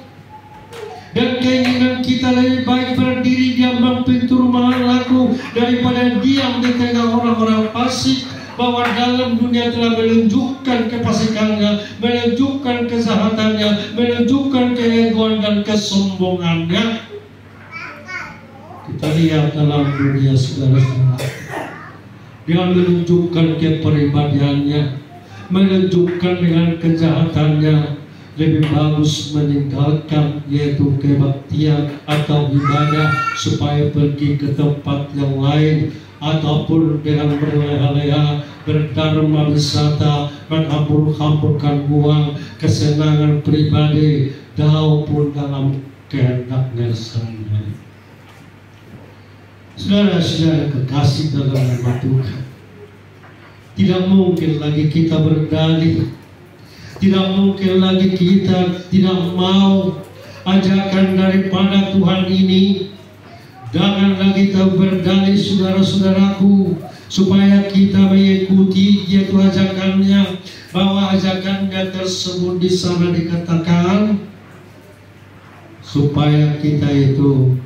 Speaker 4: dan keinginan kita lebih baik berdiri di ambang pintu rumah Allahku daripada diam di tengah orang-orang fasik, bahwa dalam dunia telah menunjukkan kefasikannya, menunjukkan kejahatannya, menunjukkan keegoan dan kesombongannya. Kita lihat dalam dunia saudara-saudara, dia menunjukkan kepribadiannya, menunjukkan dengan kejahatannya, lebih bagus meninggalkan yaitu kebaktian atau ibadah supaya pergi ke tempat yang lain, ataupun dengan berleha-leha berdharma wisata menghambur-hamburkan uang kesenangan pribadi maupun dalam kehendaknya sendiri. Saudara-saudara kekasih dalam nama Tuhan, tidak mungkin lagi kita berdalih, tidak mungkin lagi kita tidak mau ajakan daripada Tuhan ini. Jangan lagi kita berdalih saudara-saudaraku, supaya kita mengikuti yaitu ajakannya, bahwa ajakannya tersebut di sana dikatakan supaya kita itu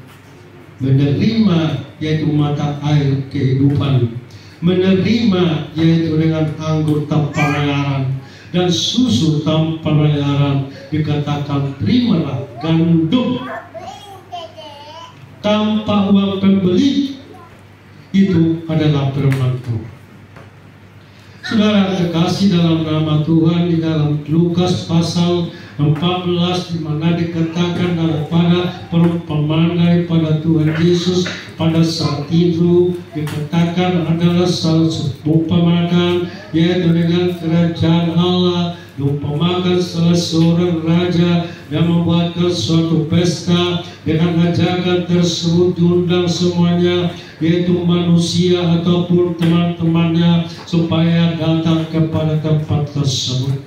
Speaker 4: menerima yaitu mata air kehidupan, menerima yaitu dengan anggur tanpa bayaran dan susu tanpa bayaran. Dikatakan terimalah gandum tanpa uang pembeli, itu adalah firman Tuhan. Saudara kekasih dalam nama Tuhan, di dalam Lukas pasal 14 di mana dikatakan daripada perumpamaan daripada Tuhan Yesus pada saat itu, dikatakan adalah salah satu perumpamaan yaitu dengan kerajaan Allah. Diumpamakan salah seorang raja yang membuatkan suatu pesta, dengan ajakan tersebut diundang semuanya yaitu manusia ataupun teman-temannya supaya datang kepada tempat tersebut.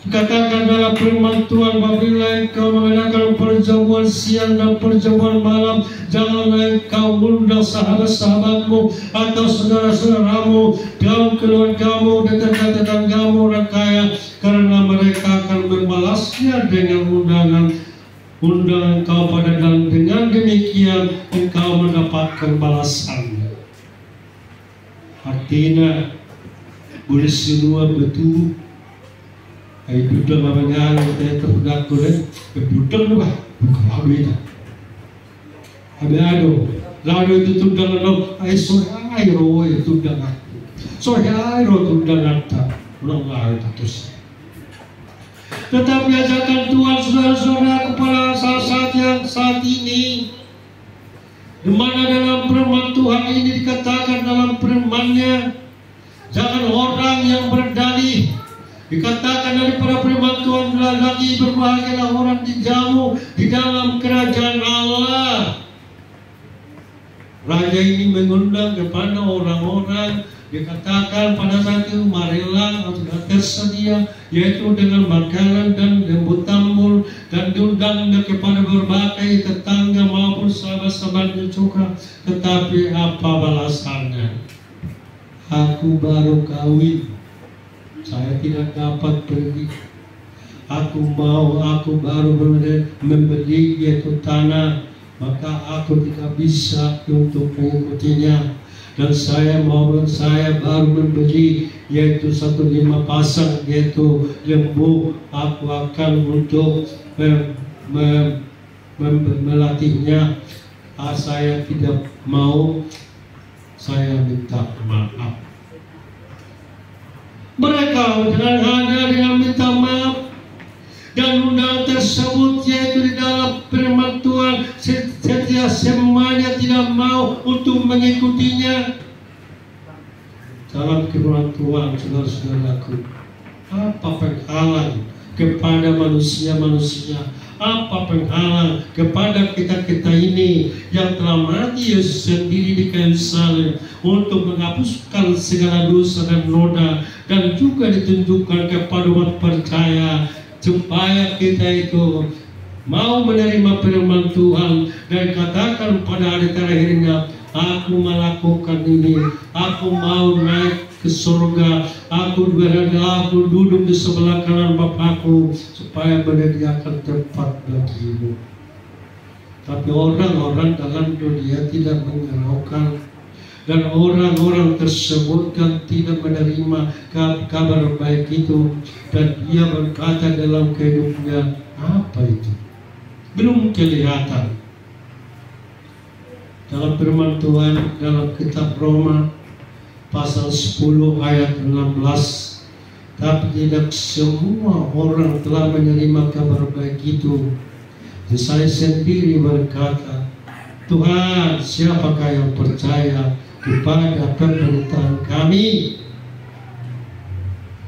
Speaker 4: Dikatakan dalam firman Tuhan, apabila engkau mengadakan perjamuan siang dan perjamuan malam, janganlah engkau undang sahabat-sahabatmu atau saudara-saudaramu, dalam keluargamu dan tetanggamu orang kaya, karena mereka akan membalasnya dengan undangan engkau pada, dan dengan demikian engkau mendapatkan balasannya. Artinya boleh semua betul. Ay dudang mabangan tayo terpedak ko rin. Dudang na ba? Bukabago ito. Abiado. Lalo ito tudang ano. Ay sorry ro ito tudang at. Sorry ro tudang at. Ulang lalo tatos. Tetapi ajakan Tuhan saudara-saudara kepada saat ini, di mana dalam firman Tuhan ini dikatakan dalam firman-Nya, jangan orang yang berdalih. Dikatakan daripada firman Tuhan, lagi berbahagialah orang dijamu di dalam kerajaan Allah. Raja ini mengundang kepada orang-orang, dikatakan pada saat itu marilah sudah tersedia yaitu dengan makanan dan lembu tambul, dan diundangnya kepada berbagai tetangga maupun sahabat-sahabatnya juga. Tetapi apa balasannya? Aku baru kawin, saya tidak dapat pergi. Aku baru membeli yaitu tanah, maka aku tidak bisa untuk mengikutinya. Dan saya baru membeli yaitu 1/5 pasang yaitu lembu. Aku akan untuk melatihnya. Saya tidak mau, saya minta maaf. Mereka dengan minta maaf dan undangan tersebut yaitu di dalam firman Tuhan, setiap semuanya tidak mau untuk mengikutinya. Dalam firman Tuhan, saudara-saudaraku, apa penghalang kepada manusia-manusia? Apa penghalang kepada kita-kita ini yang telah mati Yesus sendiri di kayu salib untuk menghapuskan segala dosa dan noda, dan juga ditunjukkan kepada umat percaya supaya kita itu mau menerima firman Tuhan dan katakan pada hari terakhirnya, aku melakukan ini, aku mau naik ke surga, aku duduk di sebelah kanan Bapakku supaya menyediakan tempat bagimu. Tapi orang-orang dalam dunia tidak menghiraukan, dan orang-orang tersebut kan tidak menerima kabar baik itu, dan dia berkata dalam kehidupannya, apa itu? belum kelihatan. Dalam firman Tuhan dalam kitab Roma pasal 10 ayat 16, tapi tidak semua orang telah menerima kabar baik itu. Saya sendiri berkata, Tuhan, siapakah yang percaya kepada pemberitaan kami?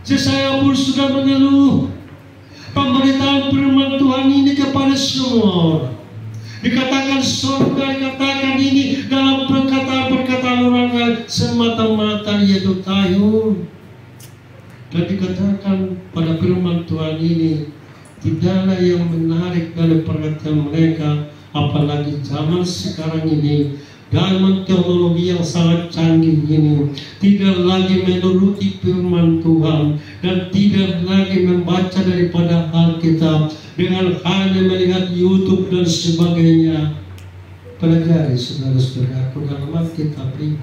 Speaker 4: Saya pun sudah mengeluh pemberitaan firman Tuhan ini kepada semua orang. Dikatakan surga, dikatakan ini dalam perkataan-perkataan orang lain semata-mata yaitu tayung. Dan dikatakan pada firman Tuhan ini tidaklah yang menarik dari perhatian mereka, apalagi zaman sekarang ini dalam teknologi yang sangat canggih ini, tidak lagi menuruti firman Tuhan dan tidak lagi membaca daripada Alkitab dengan hanya melihat YouTube dan sebagainya. Pelajari saudara-saudaraku dalam Alkitab ini.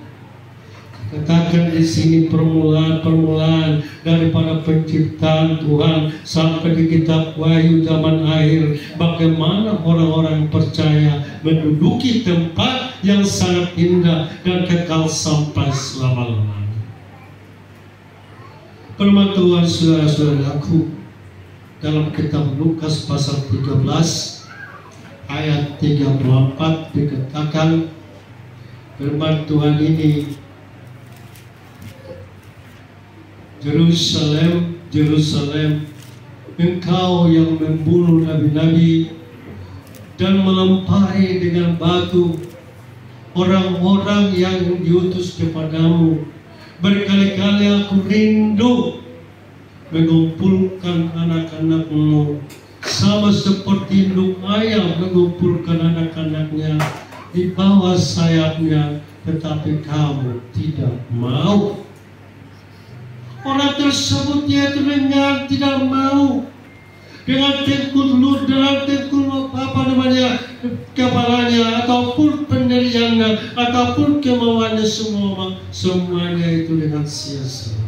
Speaker 4: Katakan di sini permulaan daripada penciptaan Tuhan sampai di kitab Wahyu zaman akhir, bagaimana orang-orang percaya menduduki tempat yang sangat indah dan kekal sampai selama-lamanya. Firman Tuhan saudara-saudaraku dalam kitab Lukas pasal 13 ayat 34 dikatakan firman Tuhan ini, Yerusalem, Yerusalem, engkau yang membunuh nabi-nabi dan melempari dengan batu orang-orang yang diutus kepadamu. Berkali-kali aku rindu mengumpulkan anak-anakmu sama seperti induk ayam mengumpulkan anak-anaknya di bawah sayapnya, tetapi kamu tidak mau. Orang tersebut yaitu dengan tidak mau, dengan tekun ludah, tekun kepalanya ataupun pendiriannya ataupun kemauannya, semuanya itu dengan sia-sia.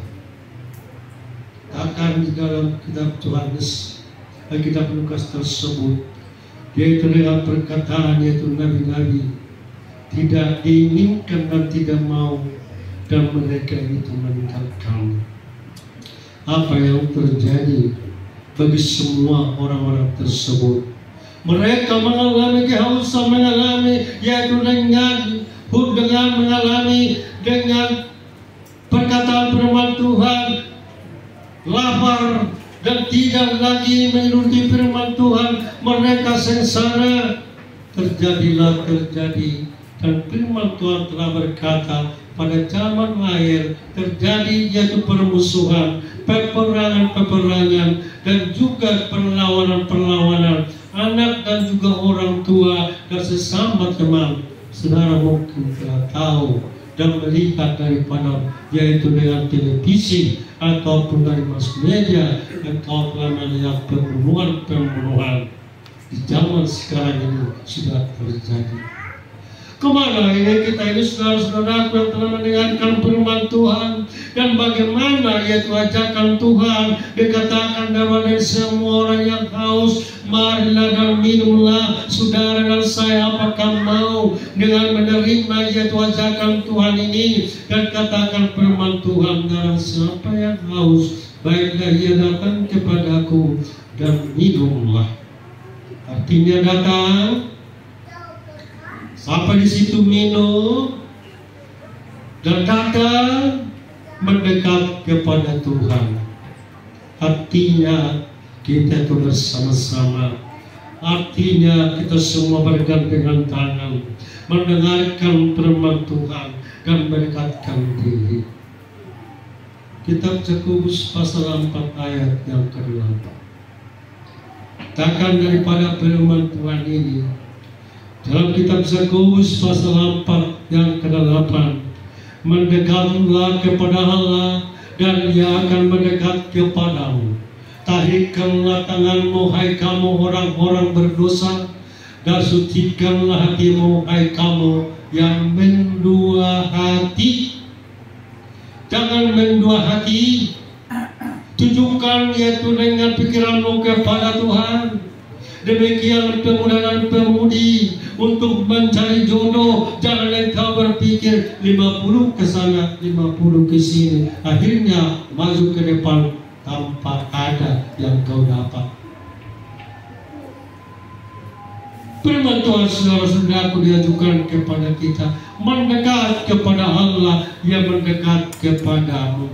Speaker 4: Akan di dalam kitab Yohanes, kitab Lukas tersebut, yaitu dengan perkataan yaitu nabi-nabi tidak diinginkan dan tidak mau, dan mereka itu meninggalkan. Apa yang terjadi bagi semua orang-orang tersebut? Mereka mengalami kehausan, mengalami yaitu dengan mengalami dengan perkataan firman Tuhan, lapar dan tidak lagi menuruti firman Tuhan. Mereka sengsara. Terjadi dan firman Tuhan telah berkata, pada zaman akhir terjadi yaitu permusuhan, peperangan dan juga perlawanan anak dan juga orang tua dan sesama teman. Saudara mungkin telah tahu dan melihat daripada yaitu dengan televisi ataupun dari mass media, engkau telah melihat pembunuhan di zaman sekarang ini sudah terjadi. Kemana ini kita ini saudara-saudaraku yang telah mendengarkan firman Tuhan, dan bagaimana yaitu ajakan Tuhan dikatakan dalam semua orang yang haus, marilah dan minumlah saudara dan saya, apakah mau dengan menerima yaitu ajakan Tuhan ini, dan katakan firman Tuhan, dan siapa yang haus baiklah ia datang kepadaku dan minumlah. Artinya datang, sampai di situ minum, dan datang mendekat kepada Tuhan. Artinya kita itu bersama-sama. Artinya kita semua bergandengan tangan mendengarkan firman Tuhan dan mendekatkan diri. Kitab Yakobus pasal 4 ayat yang ke-8. Katakan daripada firman Tuhan ini dalam kitab Yakobus pasal 4 yang ke-8, mendekatlah kepada Allah dan Ia akan mendekat kepadamu. Tahirkanlah tanganmu, hai kamu orang-orang berdosa, dan sucikanlah hatimu, hai kamu yang mendua hati. Jangan mendua hati, tunjukkan yaitu dengan pikiranmu kepada Tuhan. Demikian pemuda dan pemudi untuk mencari jodoh. Jangan engkau berpikir 50 ke sana, 50 ke sini. Akhirnya maju ke depan tanpa ada yang kau dapat. Firman Tuhan saudara-saudaraku diajukan kepada kita, mendekat kepada Allah, yang mendekat kepadamu.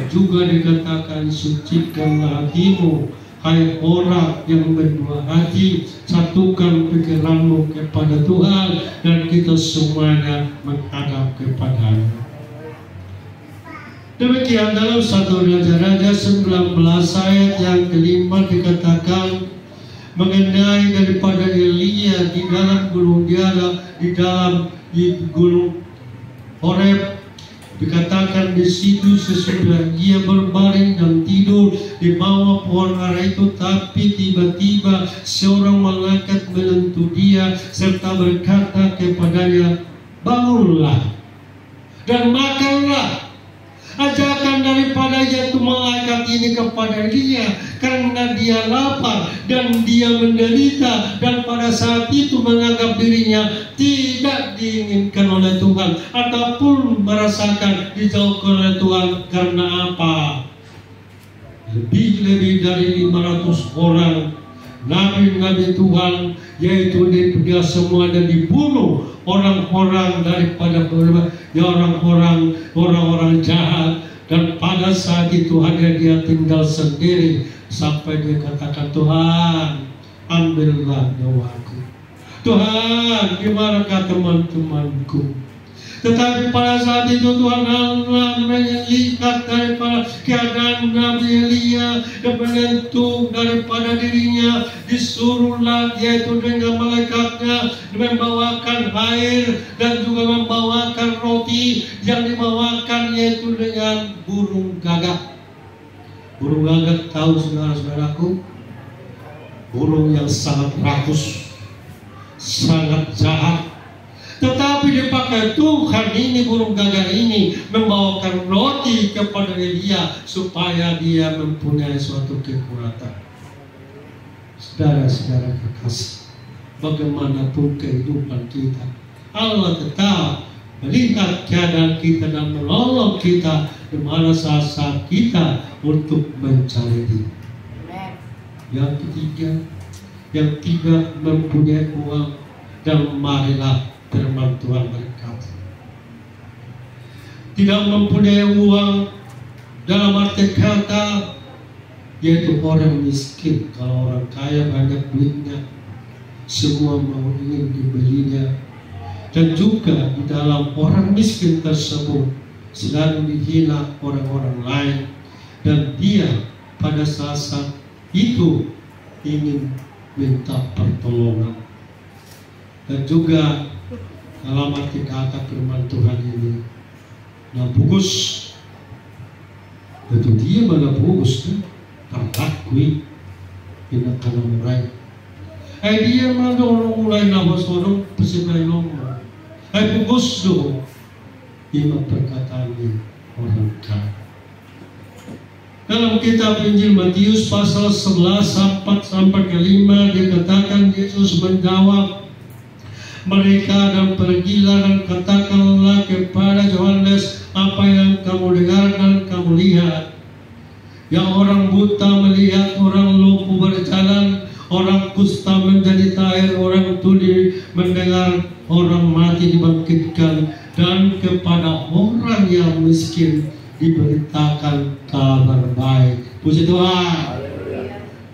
Speaker 4: Juga dikatakan, sucikanlah hatimu, hai orang yang berdua hati, satukan pikiranmu kepada Tuhan, dan kita semuanya menghadap kepadanya. Demikian dalam 1 Raja-Raja 19 ayat yang kelima dikatakan mengenai daripada Elia di dalam gunung di gunung Horeb. Dikatakan di situ sesudah dia berbaring dan tidur di bawah pohon ara itu, tapi tiba-tiba seorang malaikat menyentuh dia serta berkata kepadanya, bangunlah dan makanlah. Ajakan daripada yaitu malaikat ini kepada dia karena dia lapar dan dia menderita, dan pada saat itu menganggap dirinya tidak diinginkan oleh Tuhan ataupun merasakan dijauhkan oleh Tuhan. Karena apa? Lebih dari 500 orang nabi-nabi Tuhan, yaitu dia semua dan dibunuh orang-orang daripada orang-orang jahat. Dan pada saat itu hanya dia tinggal sendiri sampai dia katakan, Tuhan ambillah nyawaku, Tuhan gimanakah teman-temanku. Tetapi pada saat itu Tuhan Allah melihat daripada keadaan Nabi Elia dan menentu daripada dirinya, disuruhlah yaitu dengan malaikatnya membawakan air dan juga membawakan roti yang dibawakan yaitu dengan burung gagak. Burung gagak, tahu saudara-saudaraku, burung yang sangat rakus, sangat jahat. Tetapi dipakai Tuhan ini, burung gagak ini membawakan roti kepada Elia supaya dia mempunyai suatu kekuatan. Saudara-saudara kekasih, bagaimanapun kehidupan kita, Allah tetap melihat keadaan kita dan menolong kita di mana saat kita untuk mencari Dia. Yang ketiga, yang tidak mempunyai uang, dan marilah firman Tuhan berkata, tidak mempunyai uang dalam arti kata yaitu orang miskin. Kalau orang kaya banyak duitnya, semua mau ingin dibelinya. Dan juga di dalam orang miskin tersebut selalu dihina orang-orang lain, dan dia pada saat itu ingin minta pertolongan. Dan juga dalam arti kata firman Tuhan ini, nah bagus, itu dia mana bagus kan? Tertakui, ina kana murai. Dia mana orang mulai nama sorong pesinai nomor. Bagus do, ima perkataan orang kaya. Dalam kitab Injil Matius pasal 11 sampai ke 5 dikatakan Yesus menjawab mereka, dan pergilah dan katakanlah kepada Yohanes apa yang kamu dengar dan kamu lihat. Yang orang buta melihat, orang lumpuh berjalan, orang kusta menjadi tahir, orang tuli mendengar, orang mati dibangkitkan, dan kepada orang yang miskin diberitakan kabar baik. Puji Tuhan.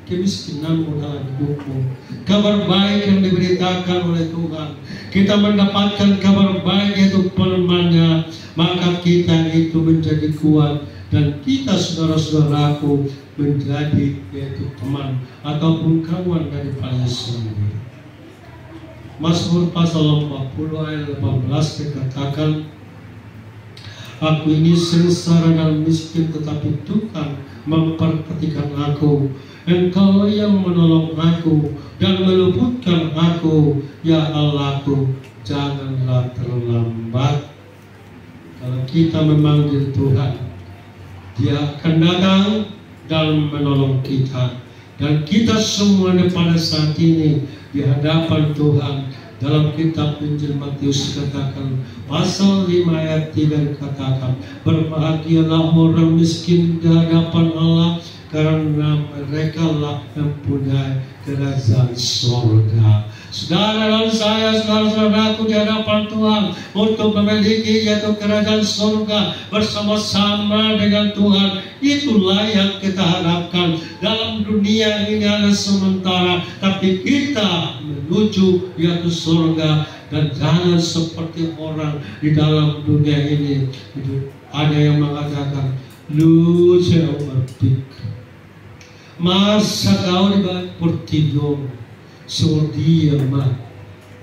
Speaker 4: Kemiskinanmu dalam hidupmu, kabar baik yang diberitakan oleh Tuhan. Kita mendapatkan kabar baik yaitu firman-Nya, maka kita itu menjadi kuat, dan kita saudara-saudaraku menjadi yaitu teman ataupun kawan daripada Yesus sendiri. Mazmur pasal 40 ayat 18 dikatakan, aku ini sengsara dan miskin, tetapi Tuhan memperhatikan aku. Engkau yang menolong aku dan meluputkan aku, ya Allahku, janganlah terlambat. Kalau kita memanggil Tuhan, Dia akan datang dan menolong kita. Dan kita semuanya pada saat ini di hadapan Tuhan. Dalam kitab Injil Matius dikatakan pasal 5 ayat 3 dikatakan, berbahagialah orang miskin di hadapan Allah, karena mereka lah mempunyai kerajaan surga. Saudara dan saya, saudara-saudaraku di hadapan Tuhan, untuk memiliki yaitu kerajaan surga bersama-sama dengan Tuhan, itulah yang kita harapkan. Dalam dunia ini ada sementara, tapi kita menuju yaitu surga. Dan jangan seperti orang di dalam dunia ini. Ada yang mengatakan, lu saya berpikir, masa kau bertidur dia mah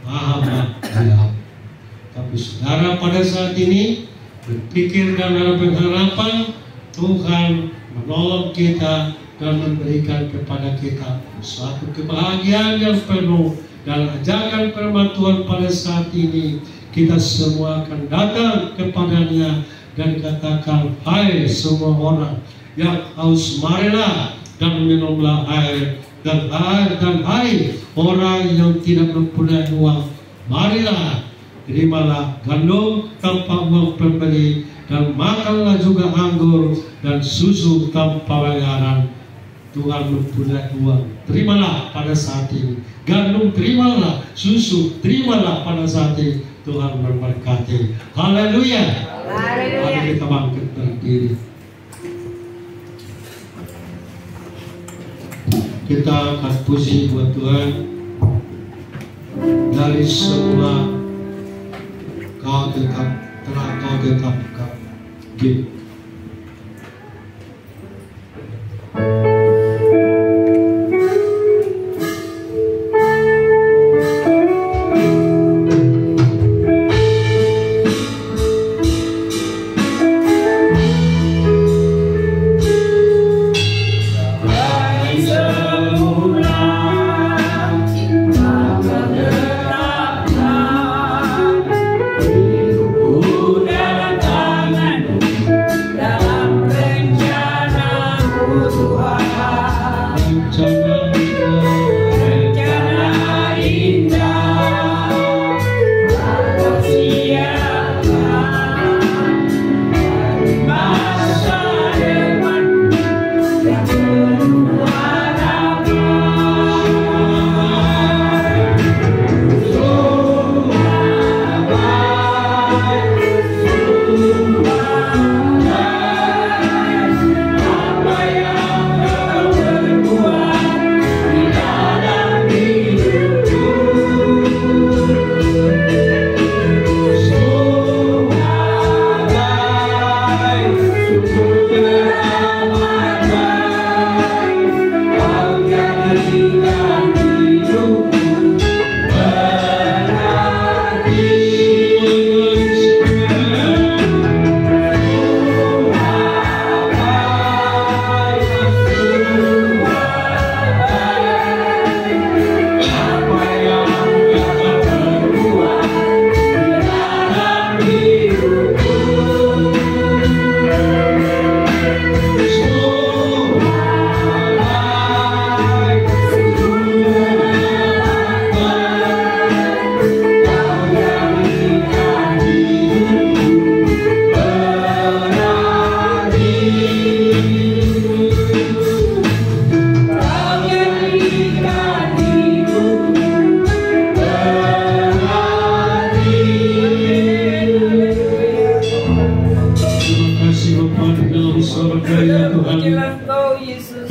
Speaker 4: diam. Tapi saudara pada saat ini berpikir dan ada pengharapan Tuhan menolong kita dan memberikan kepada kita suatu kebahagiaan yang penuh. Dan ajakan firman Tuhan pada saat ini, kita semua akan datang kepadanya dan katakan, hai semua orang yang haus, marilah dan minumlah air. Dan hai orang yang tidak mempunyai uang, marilah terimalah gandum tanpa uang pembeli, dan makanlah juga anggur dan susu tanpa bayaran. Tuhan mempunyai uang, terimalah pada saat ini. Gandum terimalah, susu terimalah pada saat ini. Tuhan memberkati. Haleluya. Mari kita bangkit berdiri. Kita akan puji buat Tuhan. Dari semula Kau tetapkan gitu.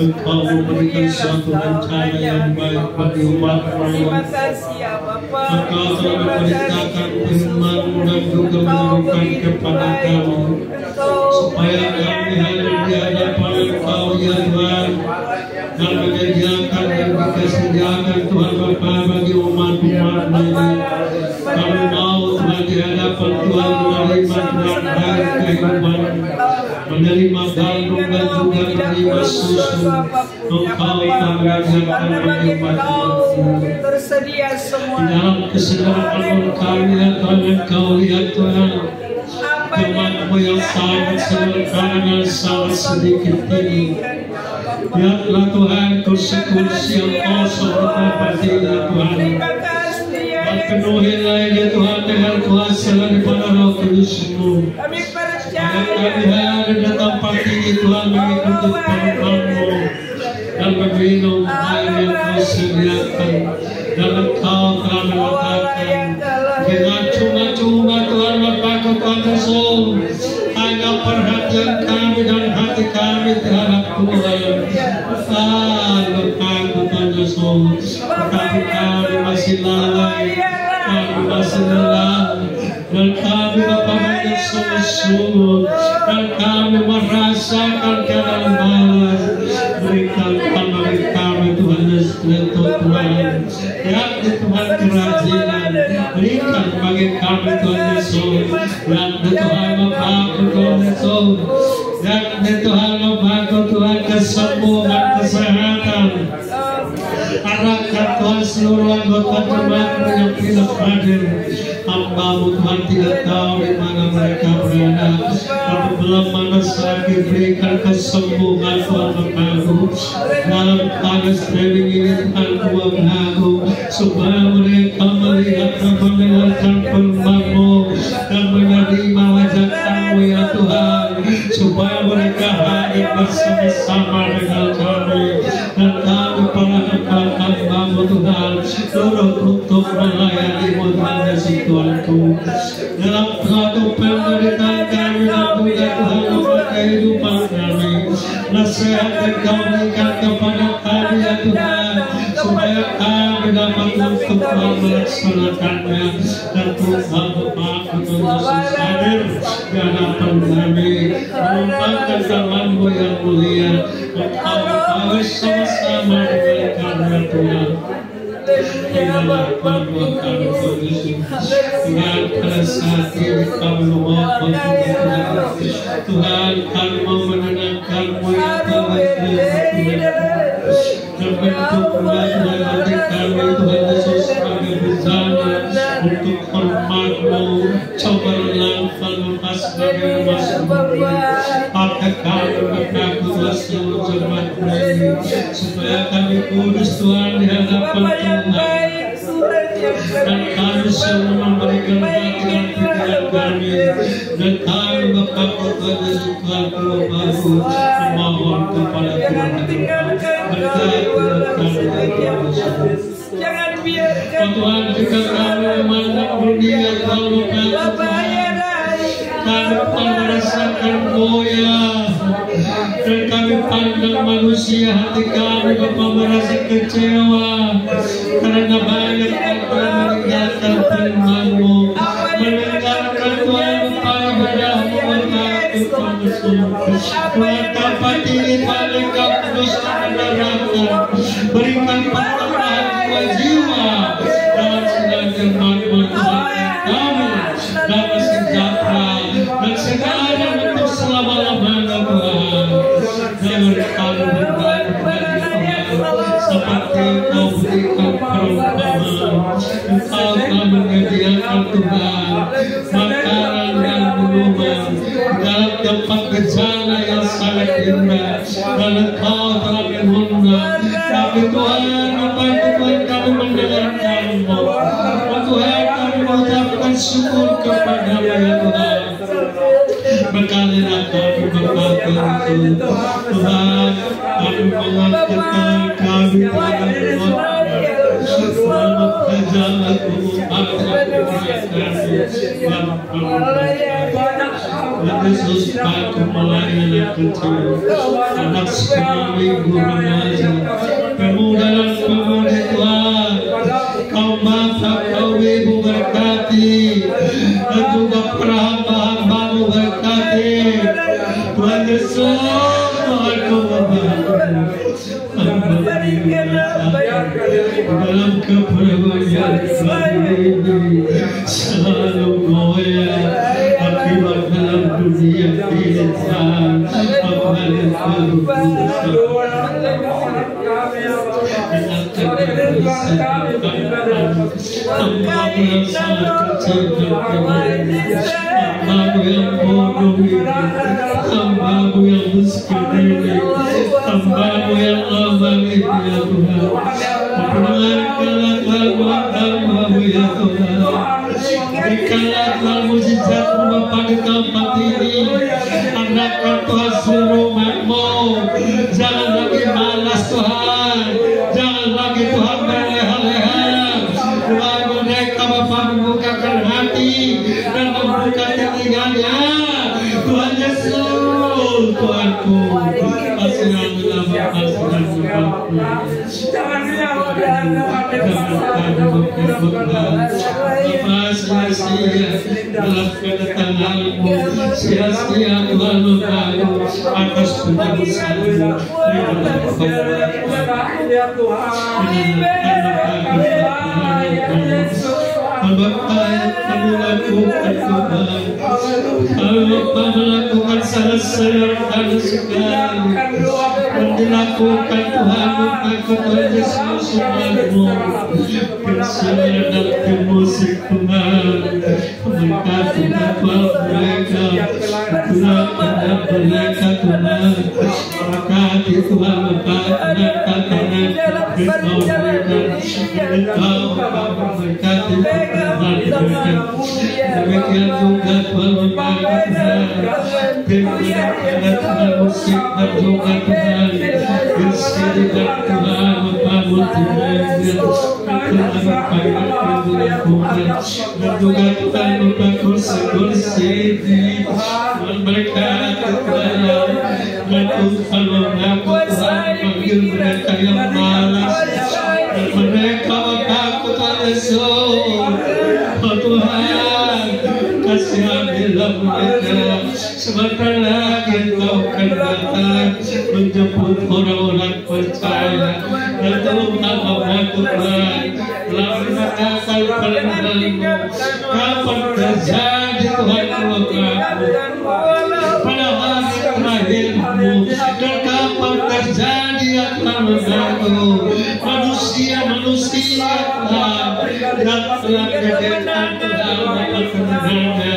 Speaker 4: Engkau memberikan suatu rencana yang baik bagi umat-Mu. Engkau telah memberitakan firman-Mu dan juga menunjukkan kepada kami supaya kami hadir di hadapan Engkau ya Tuhan, dan menyediakan dan disediakan Tuhan Bapa bagi umat-Mu ini. Kami mau Tuhan di hadapan Tuhan menerima Tuhan air kehidupan, menerima gandum dan juga menerima susu. Engkau telah menyediakan bagi umat-Mu.
Speaker 2: Tersedia semua.
Speaker 4: Di dalam kesederhanaan kami ya Tuhan, Engkau lihat Tuhan, umat-Mu yang sangat sederhana dan sangat sedikit ini. Biarlah Tuhan kursi-kursi yang kosong bertambah Tuhan. Penuhilah ini Tuhan dengan kuasa daripada Roh Kudus-Mu. Kami ada di tempat ini Tuhan mengikuti firman-Mu dan meminum air yang Kau sediakan dan Engkau telah mengatakan dengan cuma-cuma Tuhan Bapa-Ku Tuhan Yesus hanya perhatian kami dan hati kami terhadap Tuhan. Bapa-Ku Tuhan Yesus, tetapi kami masih lalai, kami masih lelah, dan kami Bapa Yesus, dan kami merasakan keadaan malas. Berikan kami Tuhan Yesus Tuhan, yakni Tuhan kerajinan. Berikan bagi kami Tuhan Yesus, yakni Tuhan Bapa-Ku Tuhan Yesus, yakni Tuhan Bapa-Ku Tuhan kesembuhan, kesehatan. Arahkan Tuhan seluruh anggota jemaat yang tidak hadir. Hamba-Mu Tuhan tidak tahu di mana mereka berada, tapi belum mana sakit berikan kesembuhan Tuhan Bapa-Ku. Dalam pada streaming ini Tuhan Bapa-Ku, supaya mereka melihat dan mendengarkan firman-Mu dan menerima wajah Kamu ya Tuhan, supaya mereka hadir bersama-sama dengan kami dan kami para hamba-Mu Tuhan turut untuk melayani-Mu Tuhan Yesus Tuhanku. Dalam suatu penderitaan kami dan juga Tuhan untuk kehidupan kami, nasihat yang Kau berikan kepada kami ya Tuhan, supaya kami dapat untuk melaksanakannya. Dan Tuhan Bapa-Ku Tuhan Yesus hadir di hadapan kami, menumpahkan tangan-Mu yang mulia, dan kami harus sama-sama dengan kami Tuhan. Tuhan pada saat ini kami memohon Tuhan, kami mau menenangkan-Mu ya Tuhan, dan bentuk pelajaran hati kami Tuhan Yesus sebagai bencana untuk hormat-Mu. Cobalah Tuhan lepas sebagai masuk-Mu, pakai kami Bapa-Ku Tuhan seluruh jemaat-Mu ini, supaya kami kudus Tuhan di hadapan Tuhan, dan kami semua memberikan bagian pikiran kami, dan kami Bapa-Ku Tuhan Yesus Tuhanku Bapa-Ku memohon kepada Tuhan berkati kami
Speaker 2: Jangan biarkan
Speaker 4: Tuhan, jika kami memandang dunia Tuhan kami merasakan goyah, dan kami pandang manusia, hati kami Bapa merasa kecewa karena banyak yang telah meninggalkan firman-Mu, meninggalkan Tuhan Bapa ibadah-Mu Bapa-Ku Tuhan Yesus. Tuhan tempat ini paling Kau kuduskan dan neraka, berikan pertambahan jiwa dalam segala firman-Mu Tuhan kami, damai sejahtera dan segala bentuk selama-lamanya Tuhan. Dan kami berbagi kepada Tuhan seperti Kau berikan perumpamaan. Engkau telah menyediakan Tuhan makanan yang minuman dalam tempat bencana yang sangat indah, dan Engkau telah mengundang kami Tuhan. Apa itu Tuhan, kami mendengarkan-Mu. Tuhan, kami mengucapkan syukur kepada-Mu ya Tuhan. Berkalilah kami Bapa-Ku Tuhan, kami mengatakan kami tidak selamat kerja-Mu dan Yesus Paku melayani kecil, anak sekolah minggu remaja, pemuda dan pemudi Tuhan, Kau Bapa, Kau Ibu berkati, dan juga para hamba-Hamba-Mu berkati. Tuhan Yesus, Tuhanku Bapa-Ku, dalam keperluan ini selalu goyah akibat dalam dunia ini Tuhan. Hamba-Mu yang sangat kecil dan bodoh ini, hamba-Mu yang miskin ini, hamba-Mu yang lemah ini ya Tuhan. Perdengarkanlah hamba-Mu ya Tuhan. Berikanlah Tuhan mujizat-Mu Bapa di tempat ini. Arahkan Tuhan seluruh umat-Mu. Jangan lagi malas Tuhan. Jangan lagi Tuhan berleha-leha. Tuhan mereka Bapa membukakan hati dan membuka telinganya. Tuhan Yesus, Tuhanku, kasihanlah Bapa, kasihanlah Bapa.
Speaker 2: Jangan dilakukan
Speaker 4: Bapa, sia-sia dalam kedatangan-Mu, sia-sia Tuhan membantu atas penjelasan-Mu. Bapa yang kami lakukan Tuhan, Bapa melakukan salah-salah sekali dan dilakukan Tuhan untuk Tuhan Yesus Tuhanmu. Bersama dan musik Tuhan, memberkati Bapa mereka, Tuhan mereka Tuhan, memberkati Tuhan memberkati demikian juga Tuhan memberkati Tuhan musik dan juga Tuhan bersih dan Tuhan membangun dan juga Tuhan membangun kursi Tuhan mereka Tuhan dan Tuhan mengaku Tuhan memanggil mereka yang malas dan mereka mengaku Tuhan Yesus. Oh Tuhan, kasihanilah mereka. Sebentar lagi Engkau akan datang menjemput orang-orang percaya. Dan Tuhan membantu Tuhan telah mendatangkan perlindungan-Mu. Kapan terjadi Tuhan mengaku pada hari terakhir-Mu, dan kapan terjadi yang telah mengaku manusia Tuhan yang telah menjadikan Tuhan dapat sebenarnya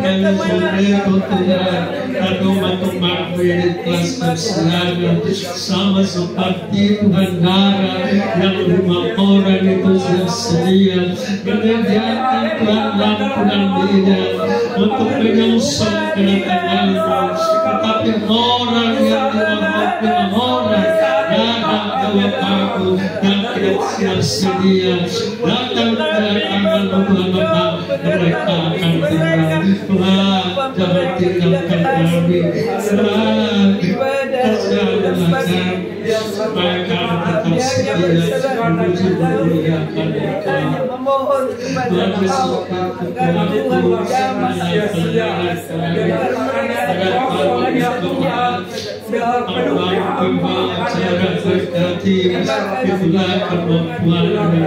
Speaker 4: dan sore itu Tuhan dan umat-umat-Mu ini telah bersama sama seperti Tuhan darah yang 5 orang itu sedia menyediakan Tuhan lampu dan minyak untuk menyongsong kedatangan-Mu, tetapi orang yang dimaafkan orang datang ke Bapa-Ku yang tidak siap sedia datang kedatangan-Mu Tuhan Bapa, mereka akan tinggal. Tuhan jangan tinggalkan kami Tuhan, kasihanlah kami supaya kami tetap setia menuju memuliakan Engkau. Tuhan Yesus berkati itulah kemampuan-Mu.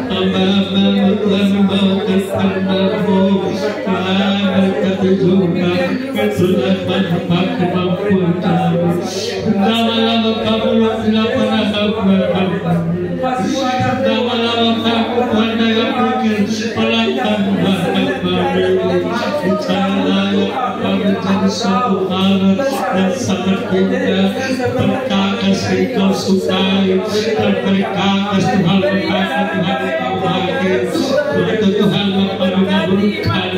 Speaker 4: Hamba-Hamba-Mu Tuhan membawakan firman-Mu, Tuhan berkati juga itulah kemampuan kami. Lama-lama kamu tidak pernah melakukan lama-lama kamu pada yang mungkin melakukan kami bicara yang menjadi suatu hal yang sangat indah. Berkakas Engkau sukai dan berkakas Tuhan berkata Tuhan Engkau bahagia untuk Tuhan mengabulkan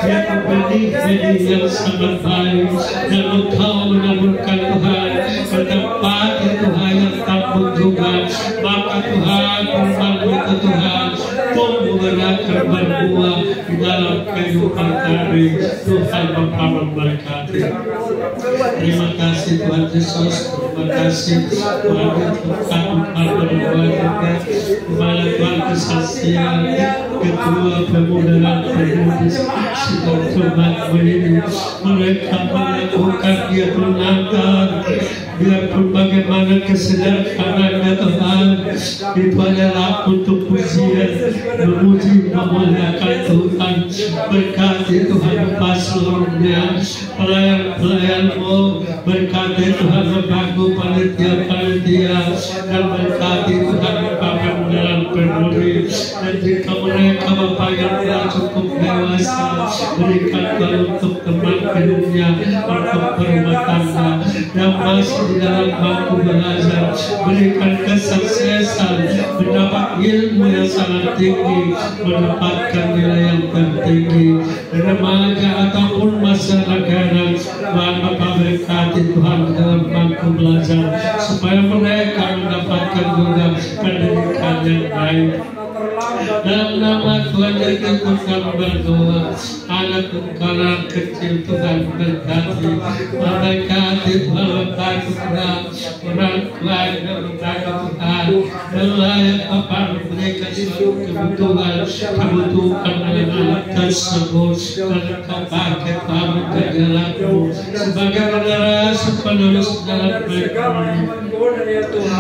Speaker 4: yang benih-benih yang sangat baik dan Engkau menaburkan Tuhan ke tempat Tuhan yang takut juga, maka Tuhan firman-Mu itu Tuhan tumbuh berakar berbuah di dalam kehidupan kami. Tuhan Bapa memberkati. Terima kasih Tuhan Yesus, terima kasih Tuhan Tuhan berbuat kepada Tuhan kesaksian Ketua Pemuda dan Pemudi sidang Tuhan ini, mereka melakukan dia tunangkan biarpun bagaimana kesederhanaannya Tuhan itu adalah untuk pujian memuji memuliakan Tuhan. Berkati Tuhan Bapa seluruhnya pelayan-pelayan-Mu, berkati Tuhan membantu panitia-panitia dan berkati Tuhan Bapa Pemuda dan Pemudi, dan jika mereka Bapa yang telah cukup dewasa berikan Tuhan untuk teman hidupnya untuk berumah tangga, yang masih di dalam bangku belajar, berikan kesuksesan, mendapat ilmu yang sangat tinggi, mendapatkan nilai yang tertinggi, remaja ataupun masyarakat. Tuhan Bapa berkati Tuhan dalam bangku belajar, supaya mereka mendapatkan juga pendidikan yang baik. Dalam nama Tuhan Yesus kami berdoa, anak kecil Tuhan berkati, Tuhan membantu orang tua yang membantu Tuhan, melayani Bapa memberikan suatu kebutuhan anak-anak tersebut, dan Engkau pakai Tuhan menjadi laku sebagai generasi penerus dalam mereka.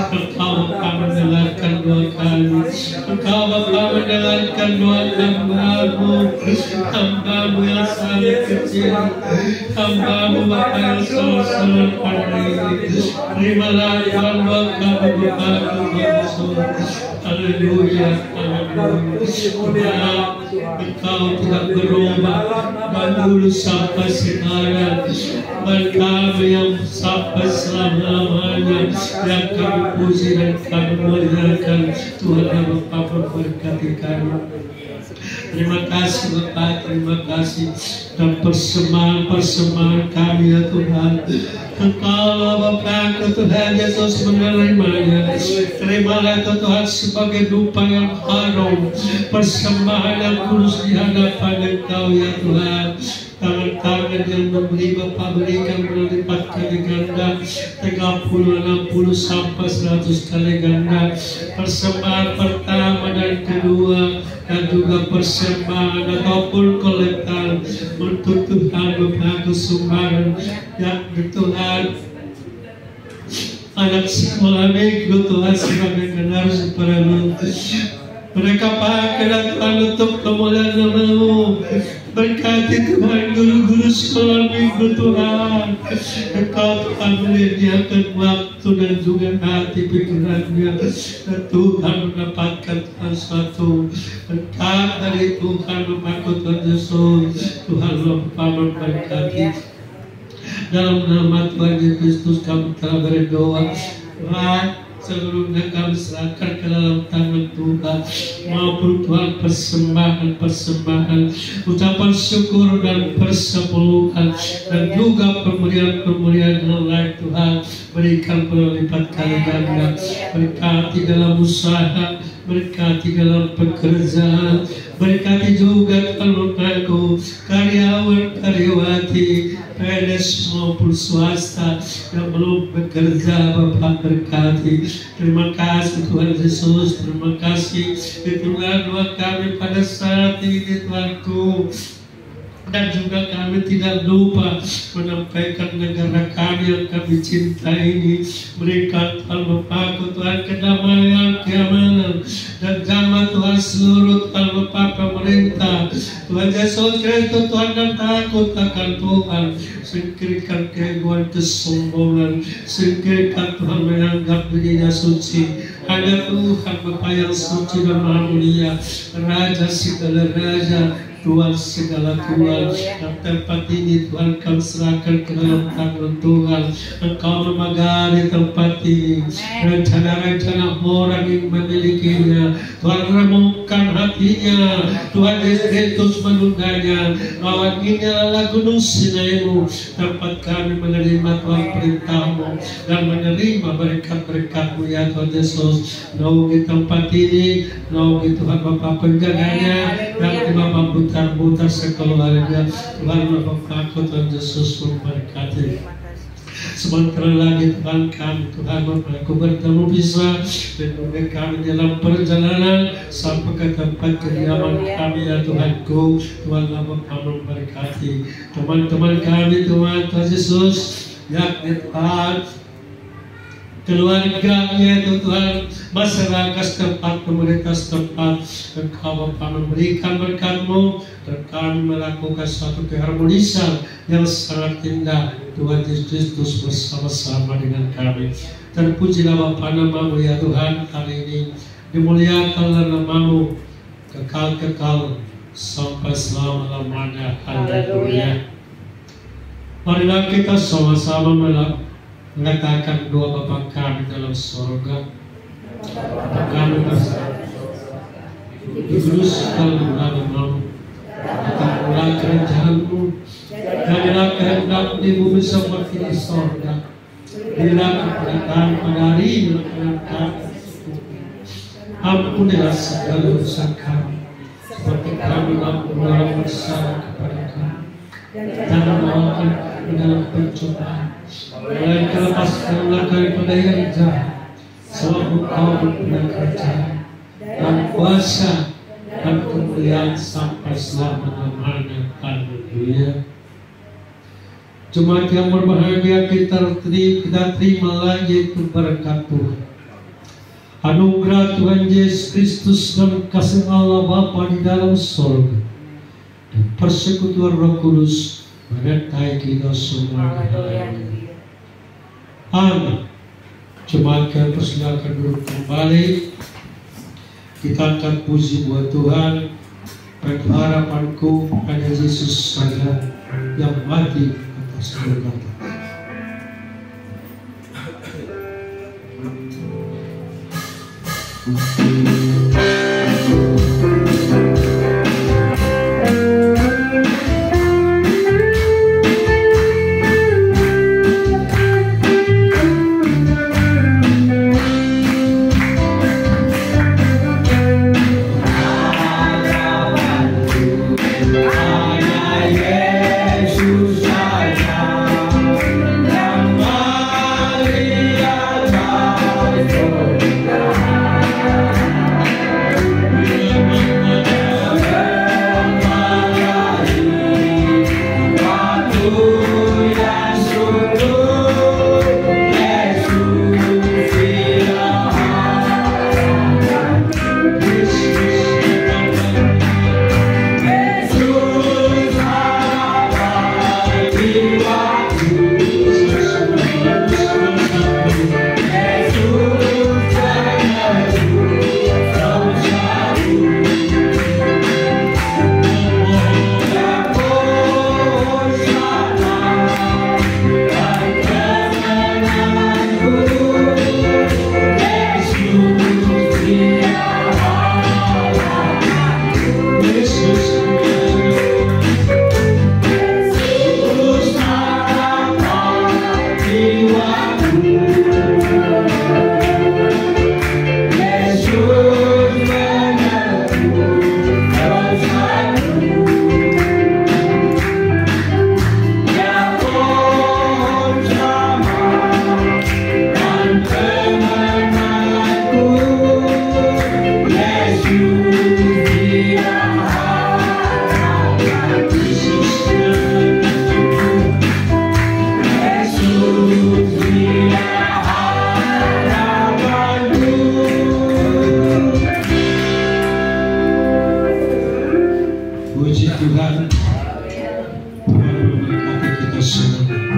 Speaker 4: Engkau Bapa mendengarkan doa kami, Engkau Bapa mendengarkan doa hamba-Mu yang sangat kecil, hamba-Mu Bapa yang selalu pandai. Terimalah Tuhan doa kami Bapa. Haleluya, haleluya. Engkau tidak berubah dan dulu sampai sekarang, dan kami yang sampai selama-lamanya, yang kami puji dan kami muliakan. Tuhan Bapa memberkati kami. Terima kasih Bapa, terima kasih, dan persembahan kami ya Tuhan. Engkau Bapa Tuhan Yesus menerimanya. Terimalah Tuhan sebagai dupa yang harum, persembahan yang kudus di hadapan Engkau ya Tuhan. Tangan-tangan yang memberi Bapa berikan berlipat kali ganda, 30, 60 sampai 100 kali ganda. Persembahan pertama dan kedua, dan juga persembahan ataupun kolektan untuk Tuhan Bapa kesumbangan yang Tuhan anak sekolah minggu Tuhan sebagai generasi penerus. Mereka pakai dan Tuhan untuk kemuliaan nama-Mu. Berkati Tuhan guru-guru sekolah minggu Tuhan. Engkau Tuhan menyediakan waktu dan juga hati pikirannya, dan Tuhan mendapatkan Tuhan suatu berkat dari Tuhan Bapa Tuhan Yesus. Tuhan Bapa memberkati. Dalam nama Tuhan Yesus Kristus kami telah berdoa. Tuhan, sebelumnya kami serahkan ke dalam tangan Tuhan, maupun Tuhan persembahan, ucapan syukur dan persepuluhan, dan juga pemberian yang lain. Tuhan berikan berlipat kali ganda. Berkati dalam usaha, berkati dalam pekerjaan, berkati juga Tuhan karyawan karyawati, PNS maupun swasta yang belum bekerja. Bapak berkati. Terima kasih Tuhan Yesus, terima kasih. Itulah doa kami pada saat ini Tuhanku. Dan juga kami tidak lupa menyampaikan negara kami yang kami cintai ini. Berikan Tuhan Bapa Tuhan kedamaian, keamanan, dan jamah Tuhan seluruh Tuhan Bapa pemerintah. Tuhan Yesus Kristus Tuhan, dan takut akan Tuhan. Singkirkan keegoan, kesombongan. Singkirkan Tuhan menganggap dirinya suci. Hanya Tuhan Bapa yang suci dan maha mulia, Raja segala raja, Tuhan segala Tuhan. Dan tempat ini Tuhan kami serahkan ke dalam tangan Tuhan. Engkau memagari tempat ini, rencana-rencana orang yang memilikinya Tuhan remukkan hatinya. Tuhan Yesus Kristus menundanya. Bahwa ini adalah gunung Sinai-Mu, tempat kami menerima Tuhan perintah-Mu dan menerima berkat-berkat-Mu ya Tuhan Yesus. Naungi tempat ini, naungi Tuhan Bapa penjaganya, dan Bapa putar-putar sekeluarga. Tuhan Bapa Tuhan Yesus memberkati. Sementara lagi Tuhan kami, Tuhan Bapa, aku bertemu bisa lindungi kami dalam perjalanan sampai ke tempat kediaman kami ya Tuhanku. Tuhan Bapa memberkati teman-teman kami, Tuhan Yesus, yakni Tuhan keluarganya itu Tuhan, masyarakat setempat, pemerintah setempat. Engkau Bapa memberikan berkat-Mu, dan kami melakukan suatu keharmonisan yang sangat indah. Tuhan Yesus Kristus bersama-sama dengan kami. Terpujilah Bapa nama-Mu ya Tuhan hari ini. Dimuliakanlah nama-Mu kekal-kekal sampai selama-lamanya. Haleluya. Marilah kita sama-sama mengatakan doa Bapa kami dalam surga. Bapa kami dikuduskan namamu, datanglah kerajaan-Mu, jadilah kehendak-Mu di bumi seperti di surga. Berilah keberkatan pada hari ini kami. Ampunilah segala dosa kami, seperti kami mengampuni orang bersalah kepada kami. Jangan bawakan kami dalam pencobaan, melainkan lepaskanlah daripada yang jahat. Sebab Engkau mempunyai kerajaan dan kuasa dan kemuliaan sampai selama-lamanya. Haleluya. Jemaat yang berbahagia, kita terima lagi itu berkat Tuhan. Anugerah Tuhan Yesus Kristus dan kasih Allah Bapa di dalam surga dan persekutuan Roh Kudus menyertai kita semua. Amin. Jemaat kalian persilakan duduk kembali. Kita akan puji buat Tuhan. Harapanku hanya Yesus saja yang mati atas Golgota. Puji Tuhan, Tuhan memberkati kita semua.